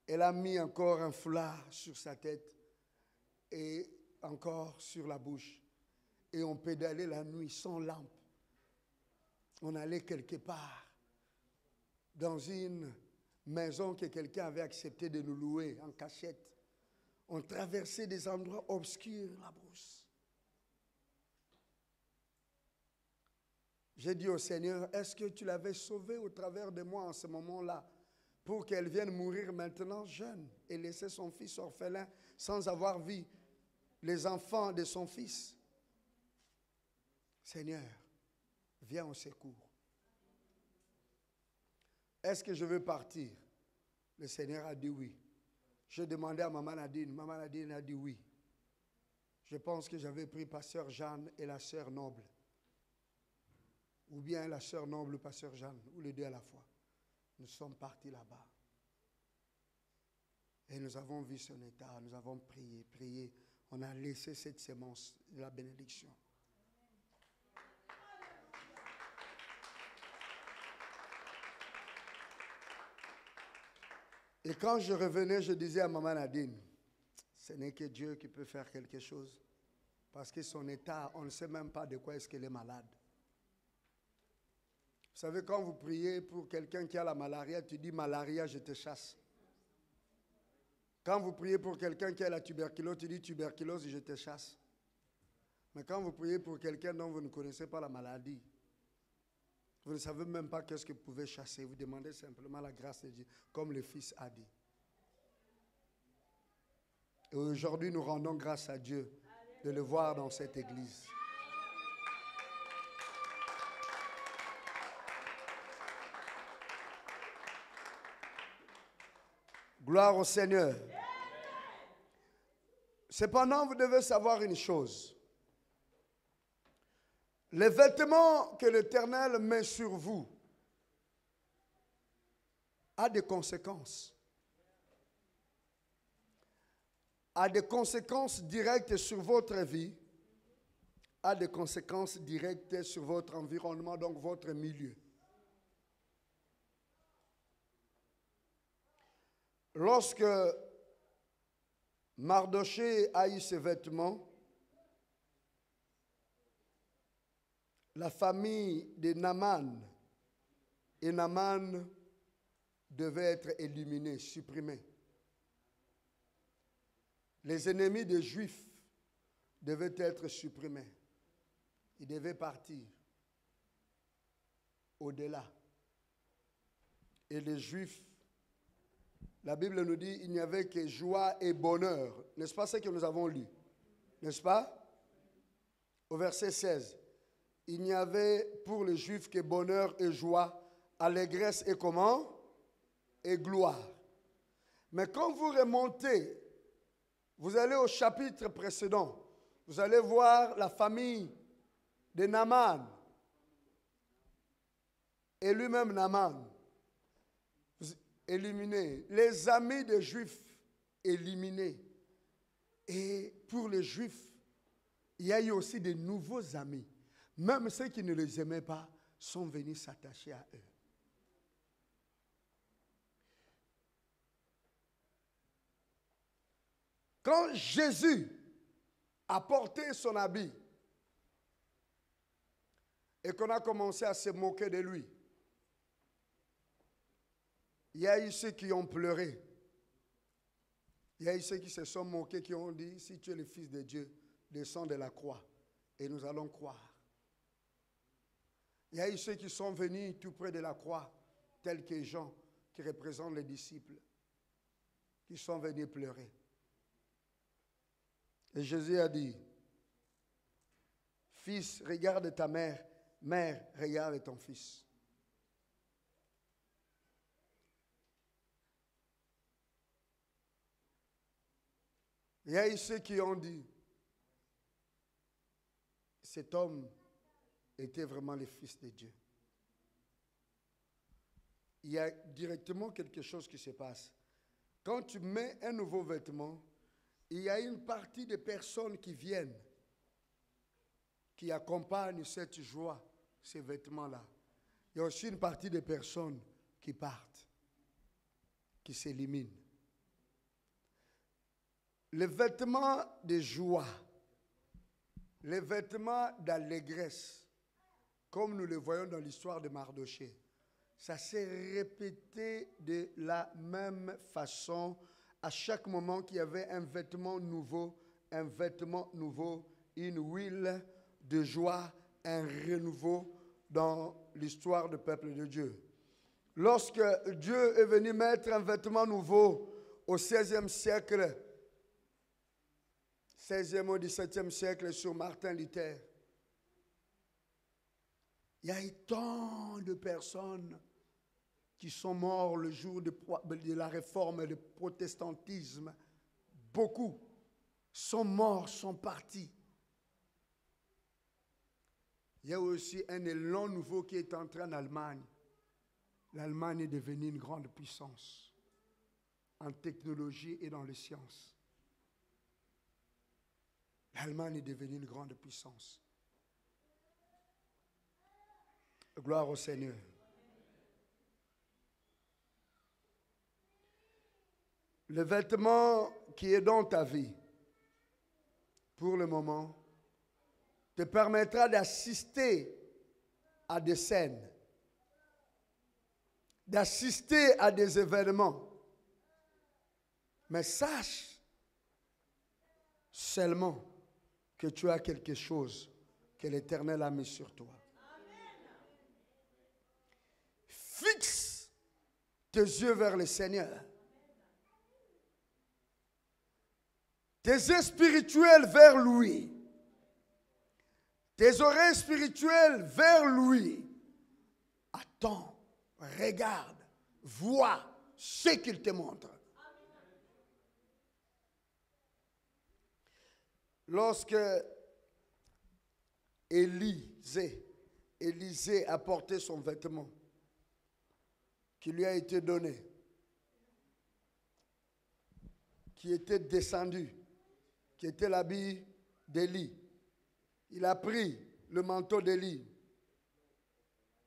Elle a mis encore un foulard sur sa tête. et encore sur la bouche. Et on pédalait la nuit sans lampe. On allait quelque part, dans une maison que quelqu'un avait accepté de nous louer en cachette. On traversait des endroits obscurs, la brousse. J'ai dit au Seigneur, est-ce que tu l'avais sauvée au travers de moi en ce moment-là pour qu'elle vienne mourir maintenant jeune et laisser son fils orphelin sans avoir vu les enfants de son fils? Seigneur, viens au secours. Est-ce que je veux partir? Le Seigneur a dit oui. J'ai demandé à Maman Nadine. Maman Nadine a dit oui. Je pense que j'avais pris Pasteur Jeanne et la sœur Noble. Ou bien la sœur Noble ou Pasteur Jeanne, ou les deux à la fois. Nous sommes partis là-bas. Et nous avons vu son état, nous avons prié, prié. On a laissé cette sémence de la bénédiction. Et quand je revenais, je disais à Maman Nadine, ce n'est que Dieu qui peut faire quelque chose. Parce que son état, on ne sait même pas de quoi est-ce qu'elle est malade. Vous savez, quand vous priez pour quelqu'un qui a la malaria, tu dis malaria, je te chasse. Quand vous priez pour quelqu'un qui a la tuberculose, tu dis tuberculose, je te chasse. Mais quand vous priez pour quelqu'un dont vous ne connaissez pas la maladie, vous ne savez même pas qu'est-ce que vous pouvez chasser. Vous demandez simplement la grâce de Dieu, comme le Fils a dit. Et aujourd'hui, nous rendons grâce à Dieu de le voir dans cette église. Gloire au Seigneur. Cependant, vous devez savoir une chose. Les vêtements que l'Éternel met sur vous a des conséquences. A des conséquences directes sur votre vie, a des conséquences directes sur votre environnement, donc votre milieu. Lorsque Mardoché a eu ses vêtements, la famille de Naaman et Naaman devait être éliminée, supprimée. Les ennemis des Juifs devaient être supprimés. Ils devaient partir au-delà. Et les Juifs, la Bible nous dit, il n'y avait que joie et bonheur. N'est-ce pas ce que nous avons lu? N'est-ce pas? Au verset 16. Il n'y avait pour les Juifs que bonheur et joie, allégresse et comment? Et gloire. Mais quand vous remontez, vous allez au chapitre précédent, vous allez voir la famille de Naaman. Et lui-même Naaman, éliminé. Les amis des Juifs, éliminés. Et pour les Juifs, il y a eu aussi de nouveaux amis. Même ceux qui ne les aimaient pas sont venus s'attacher à eux. Quand Jésus a porté son habit et qu'on a commencé à se moquer de lui, il y a eu ceux qui ont pleuré. Il y a eu ceux qui se sont moqués, qui ont dit, si tu es le Fils de Dieu, descends de la croix et nous allons croire. Il y a eu ceux qui sont venus tout près de la croix, tels que Jean, qui représentent les disciples, qui sont venus pleurer. Et Jésus a dit, fils, regarde ta mère, mère, regarde ton fils. Il y a eu ceux qui ont dit, cet homme était vraiment le Fils de Dieu. Il y a directement quelque chose qui se passe. Quand tu mets un nouveau vêtement, il y a une partie des personnes qui viennent, qui accompagnent cette joie, ces vêtements-là. Il y a aussi une partie des personnes qui partent, qui s'éliminent. Les vêtements de joie, les vêtements d'allégresse, comme nous le voyons dans l'histoire de Mardochée, ça s'est répété de la même façon à chaque moment qu'il y avait un vêtement nouveau, une huile de joie, un renouveau dans l'histoire du peuple de Dieu. Lorsque Dieu est venu mettre un vêtement nouveau au XVIe siècle, 16e au XVIIe siècle sur Martin Luther, il y a eu tant de personnes qui sont morts le jour de la réforme du protestantisme. Beaucoup sont morts, sont partis. Il y a aussi un élan nouveau qui est entré en Allemagne. L'Allemagne est devenue une grande puissance en technologie et dans les sciences. L'Allemagne est devenue une grande puissance. Gloire au Seigneur. Le vêtement qui est dans ta vie, pour le moment, te permettra d'assister à des scènes, d'assister à des événements. Mais sache seulement que tu as quelque chose que l'Éternel a mis sur toi. Fixe tes yeux vers le Seigneur. Tes yeux spirituels vers lui. Tes oreilles spirituelles vers lui. Attends, regarde, vois ce qu'il te montre. Lorsque Élisée a porté son vêtement qui lui a été donné, qui était descendu, qui était l'habit d'Élie, il a pris le manteau d'Élie,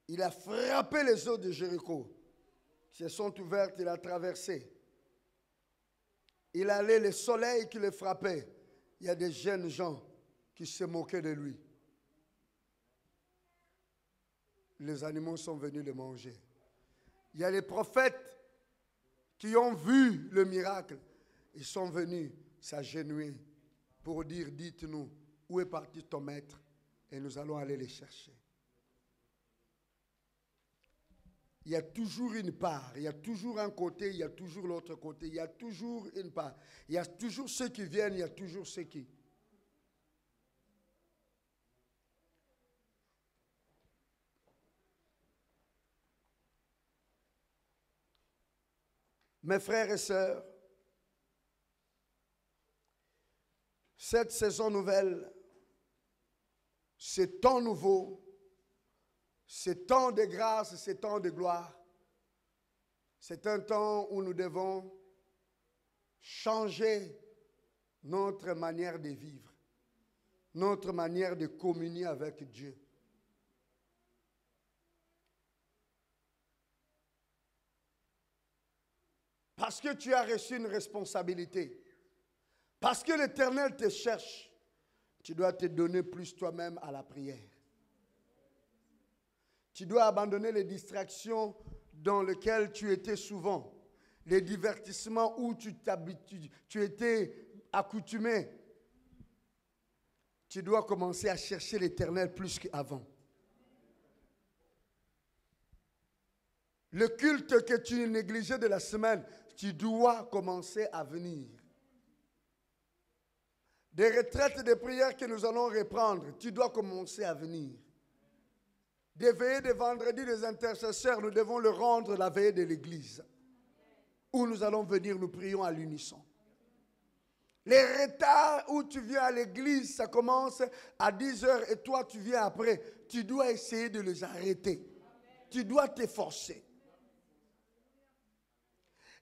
il a frappé les eaux de Jéricho, elles se sont ouvertes, il a traversé. Il allait, le soleil qui le frappait. Il y a des jeunes gens qui se moquaient de lui. Les animaux sont venus le manger. Il y a les prophètes qui ont vu le miracle. Ils sont venus s'agenouiller pour dire, dites-nous, où est parti ton maître? Et nous allons aller les chercher. Il y a toujours une part, il y a toujours un côté, il y a toujours l'autre côté, il y a toujours une part. Il y a toujours ceux qui viennent, il y a toujours ceux qui... Mes frères et sœurs, cette saison nouvelle, ce temps nouveau, ce temps de grâce, ce temps de gloire, c'est un temps où nous devons changer notre manière de vivre, notre manière de communier avec Dieu. Parce que tu as reçu une responsabilité, parce que l'Éternel te cherche, tu dois te donner plus toi-même à la prière. Tu dois abandonner les distractions dans lesquelles tu étais souvent, les divertissements où tu étais accoutumé. Tu dois commencer à chercher l'Éternel plus qu'avant. Le culte que tu négligeais de la semaine, tu dois commencer à venir. Des retraites de prière que nous allons reprendre, tu dois commencer à venir. Des veillées de vendredi des intercesseurs, nous devons le rendre la veillée de l'église. Où nous allons venir, nous prions à l'unisson. Les retards où tu viens à l'église, ça commence à 10 heures et toi tu viens après. Tu dois essayer de les arrêter. Tu dois t'efforcer.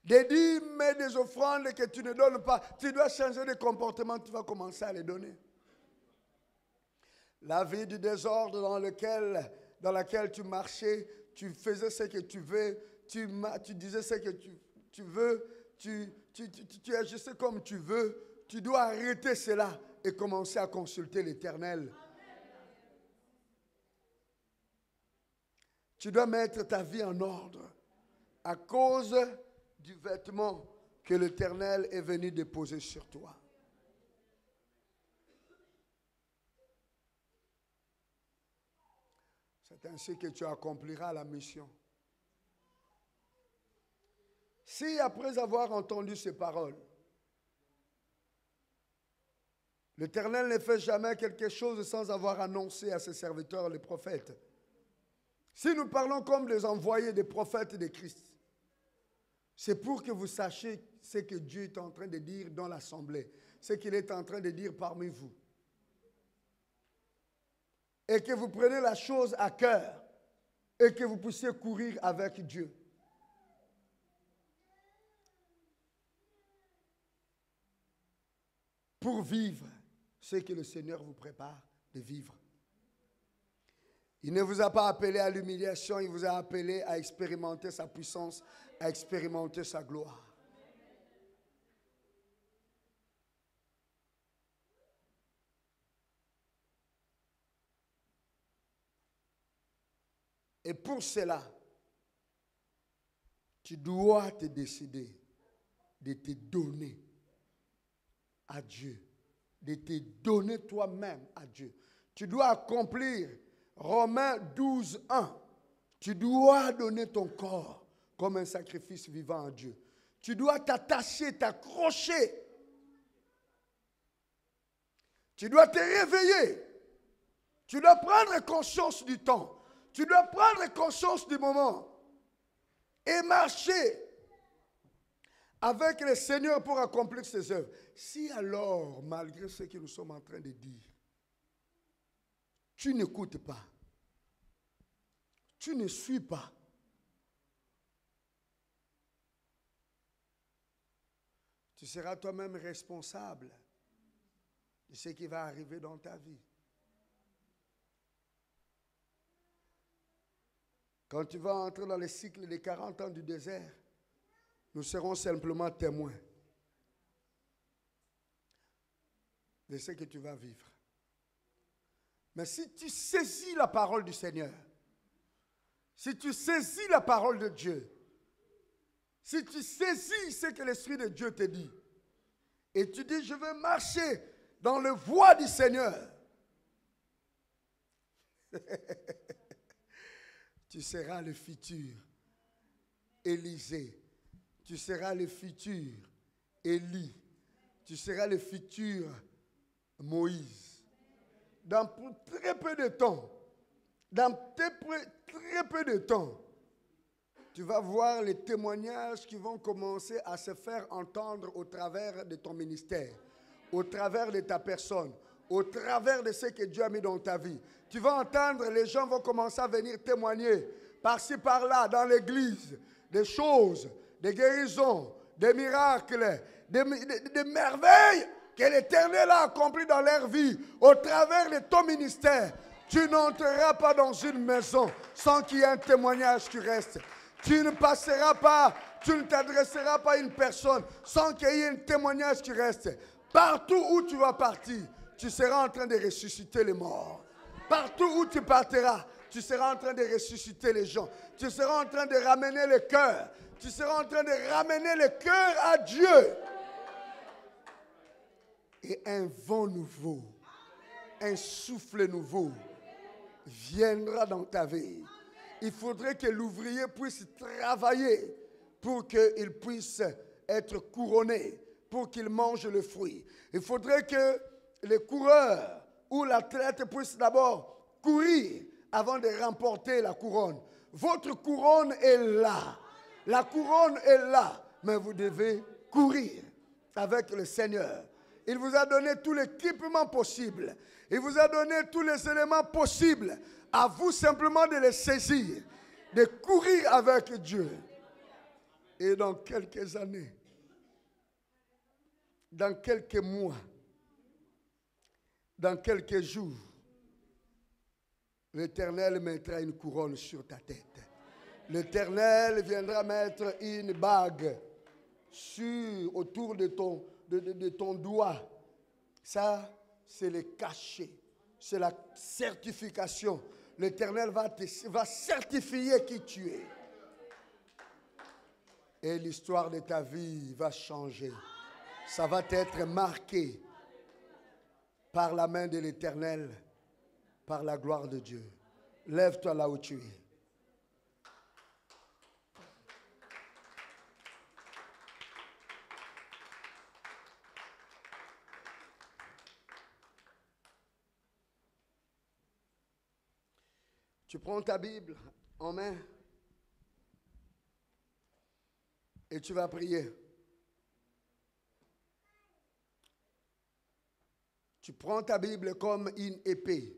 Des dîmes et des offrandes que tu ne donnes pas, tu dois changer de comportement, tu vas commencer à les donner. La vie du désordre dans laquelle tu marchais, tu faisais ce que tu veux, tu disais ce que tu veux, tu agissais comme tu veux, Tu dois arrêter cela et commencer à consulter l'Éternel. Tu dois mettre ta vie en ordre à cause du vêtement que l'Éternel est venu déposer sur toi. C'est ainsi que tu accompliras la mission. Si après avoir entendu ces paroles, l'Éternel ne fait jamais quelque chose sans avoir annoncé à ses serviteurs, les prophètes. Si nous parlons comme des envoyés des prophètes de Christ, c'est pour que vous sachiez ce que Dieu est en train de dire dans l'assemblée, ce qu'il est en train de dire parmi vous. Et que vous preniez la chose à cœur et que vous puissiez courir avec Dieu. Pour vivre ce que le Seigneur vous prépare de vivre. Il ne vous a pas appelé à l'humiliation, il vous a appelé à expérimenter sa puissance, à expérimenter sa gloire. Et pour cela, tu dois te décider de te donner à Dieu, de te donner toi-même à Dieu. Tu dois accomplir Romains 12, 1. Tu dois donner ton corps comme un sacrifice vivant à Dieu. Tu dois t'attacher, t'accrocher. Tu dois te réveiller. Tu dois prendre conscience du temps. Tu dois prendre conscience du moment et marcher avec le Seigneur pour accomplir ses œuvres. Si alors, malgré ce que nous sommes en train de dire, tu n'écoutes pas, tu ne suis pas, tu seras toi-même responsable de ce qui va arriver dans ta vie. Quand tu vas entrer dans le cycle des 40 ans du désert, nous serons simplement témoins de ce que tu vas vivre. Mais si tu saisis la parole du Seigneur, si tu saisis la parole de Dieu, si tu saisis ce que l'Esprit de Dieu te dit, et tu dis, je vais marcher dans le voie du Seigneur, tu seras le futur Élisée. Tu seras le futur Élie. Tu seras le futur Moïse. Dans très peu de temps, très peu de temps, tu vas voir les témoignages qui vont commencer à se faire entendre au travers de ton ministère, au travers de ta personne, au travers de ce que Dieu a mis dans ta vie. Tu vas entendre, les gens vont commencer à venir témoigner par-ci, par-là, dans l'église, des choses, des guérisons, des miracles, des merveilles que l'Éternel a accomplies dans leur vie, au travers de ton ministère. Tu n'entreras pas dans une maison sans qu'il y ait un témoignage qui reste. Tu ne passeras pas, tu ne t'adresseras pas à une personne sans qu'il y ait un témoignage qui reste. Partout où tu vas partir, tu seras en train de ressusciter les morts. Partout où tu partiras, tu seras en train de ressusciter les gens. Tu seras en train de ramener le cœur. Tu seras en train de ramener le cœur à Dieu. Et un vent nouveau, un souffle nouveau viendra dans ta vie. Il faudrait que l'ouvrier puisse travailler pour qu'il puisse être couronné, pour qu'il mange le fruit. Il faudrait que les coureurs ou l'athlète puissent d'abord courir avant de remporter la couronne. Votre couronne est là. La couronne est là, mais vous devez courir avec le Seigneur. Il vous a donné tout l'équipement possible. Il vous a donné tous les éléments possibles. À vous simplement de les saisir, de courir avec Dieu. Et dans quelques années, dans quelques mois, dans quelques jours, l'Éternel mettra une couronne sur ta tête. L'Éternel viendra mettre une bague autour de de ton doigt. Ça, c'est le cachet. C'est la certification. L'Éternel va certifier qui tu es. Et l'histoire de ta vie va changer. Ça va être marqué par la main de l'Éternel, par la gloire de Dieu. Lève-toi là où tu es. Tu prends ta Bible en main et tu vas prier. Tu prends ta Bible comme une épée.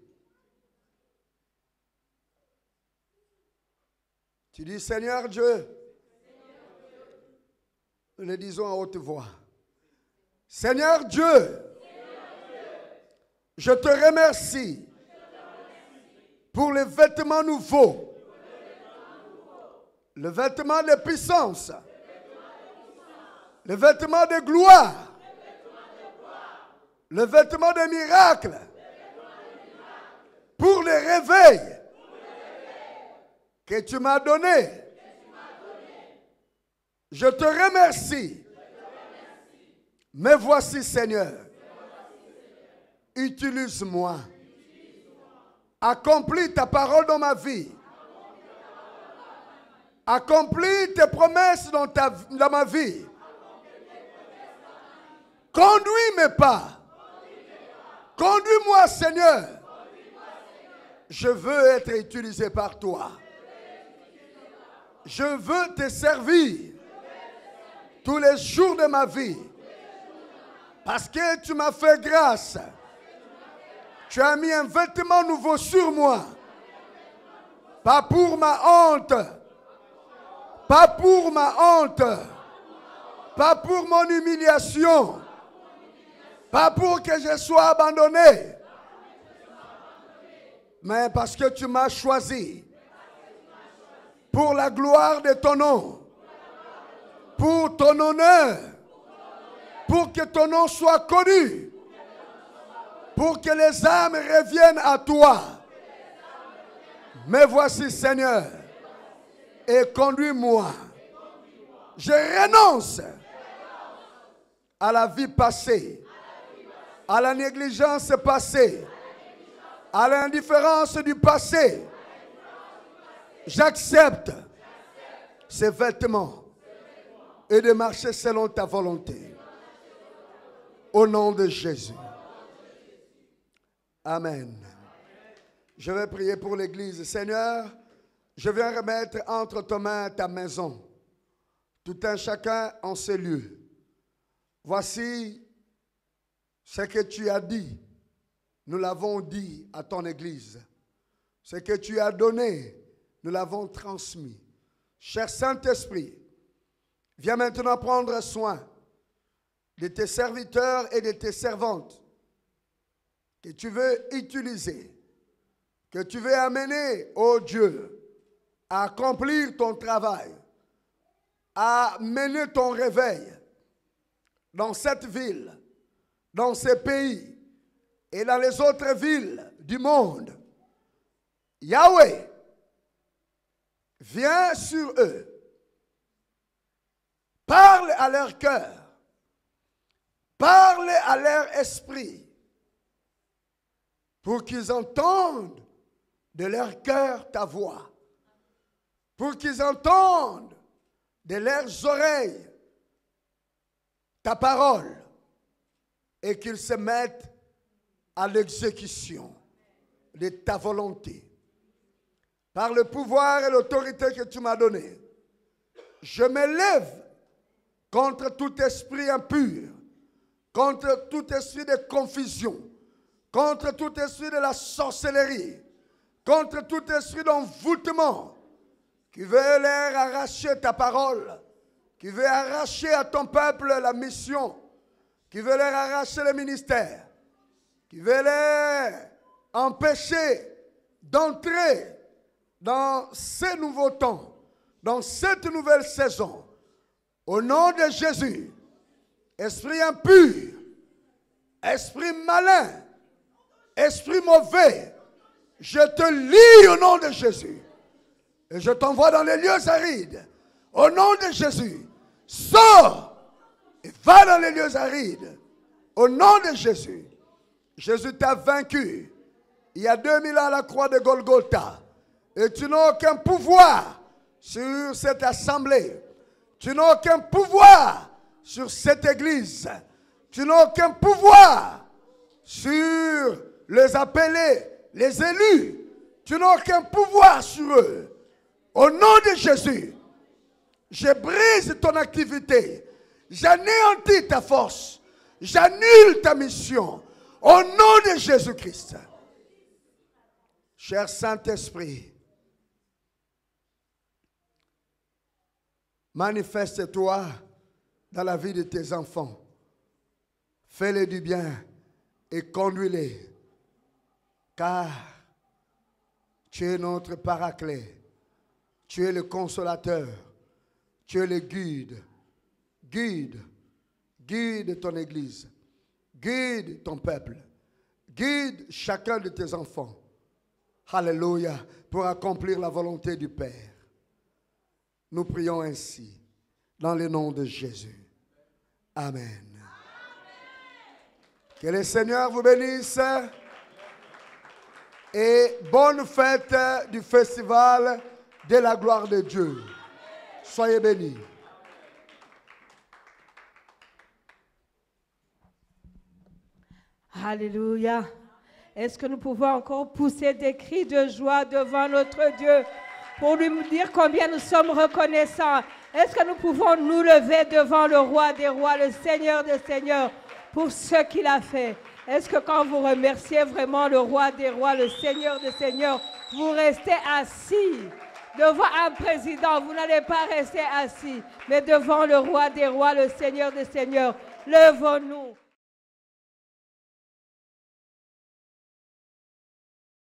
Tu dis, Seigneur Dieu, nous le disons à haute voix. Seigneur Dieu, je te remercie pour les vêtements nouveaux, le vêtement de puissance, le vêtement de gloire, le vêtement de miracle, pour les réveils que tu m'as donné. Je te remercie. Me voici, Seigneur. Utilise-moi. Accomplis ta parole dans ma vie. Accomplis tes promesses dans ma vie. Conduis mes pas. Conduis-moi, Seigneur. Je veux être utilisé par toi. Je veux te servir tous les jours de ma vie. Parce que tu m'as fait grâce. Tu as mis un vêtement nouveau sur moi. Pas pour ma honte. Pas pour ma honte. Pas pour mon humiliation. Pas pour que je sois abandonné. Mais parce que tu m'as choisi. Pour la gloire de ton nom. Pour ton honneur. Pour que ton nom soit connu. Pour que les âmes reviennent à toi. Me voici, Seigneur. Et conduis-moi. Je renonce à la vie passée, à la négligence passée, à l'indifférence du passé. J'accepte ces vêtements et de marcher selon ta volonté. Au nom de Jésus. Amen. Je vais prier pour l'Église. Seigneur, je viens remettre entre tes mains ta maison, tout un chacun en ces lieux. Voici ce que tu as dit. Nous l'avons dit à ton Église. Ce que tu as donné, nous l'avons transmis. Cher Saint-Esprit, viens maintenant prendre soin de tes serviteurs et de tes servantes que tu veux utiliser, que tu veux amener, ô Dieu, à accomplir ton travail, à mener ton réveil dans cette ville, dans ces pays et dans les autres villes du monde. Yahweh, viens sur eux, parle à leur cœur, parle à leur esprit, pour qu'ils entendent de leur cœur ta voix, pour qu'ils entendent de leurs oreilles ta parole et qu'ils se mettent à l'exécution de ta volonté. Par le pouvoir et l'autorité que tu m'as donné, je m'élève contre tout esprit impur, contre tout esprit de confusion, contre tout esprit de la sorcellerie, contre tout esprit d'envoûtement qui veut leur arracher ta parole, qui veut arracher à ton peuple la mission, qui veut leur arracher le ministère, qui veut leur empêcher d'entrer dans ces nouveaux temps, dans cette nouvelle saison. Au nom de Jésus, esprit impur, esprit malin, esprit mauvais, je te lie au nom de Jésus. Et je t'envoie dans les lieux arides. Au nom de Jésus, sors et va dans les lieux arides. Au nom de Jésus. Jésus t'a vaincu il y a 2000 ans à la croix de Golgotha. Et tu n'as aucun pouvoir sur cette assemblée. Tu n'as aucun pouvoir sur cette église. Tu n'as aucun pouvoir sur les appelés, les élus. Tu n'as aucun pouvoir sur eux. Au nom de Jésus, je brise ton activité. J'anéantis ta force. J'annule ta mission. Au nom de Jésus-Christ. Cher Saint-Esprit, manifeste-toi dans la vie de tes enfants. Fais-les du bien et conduis-les. Car tu es notre paraclet. Tu es le consolateur. Tu es le guide. Guide ton église. Guide ton peuple. Guide chacun de tes enfants. Alléluia. Pour accomplir la volonté du Père. Nous prions ainsi. Dans le nom de Jésus. Amen. Que le Seigneur vous bénisse. Et bonne fête du festival de la gloire de Dieu. Soyez bénis. Alléluia. Est-ce que nous pouvons encore pousser des cris de joie devant notre Dieu pour lui dire combien nous sommes reconnaissants? Est-ce que nous pouvons nous lever devant le roi des rois, le Seigneur des seigneurs, pour ce qu'il a fait? Est-ce que quand vous remerciez vraiment le roi des rois, le Seigneur des seigneurs, vous restez assis devant un président? Vous n'allez pas rester assis, mais devant le roi des rois, le Seigneur des seigneurs. Levons-nous.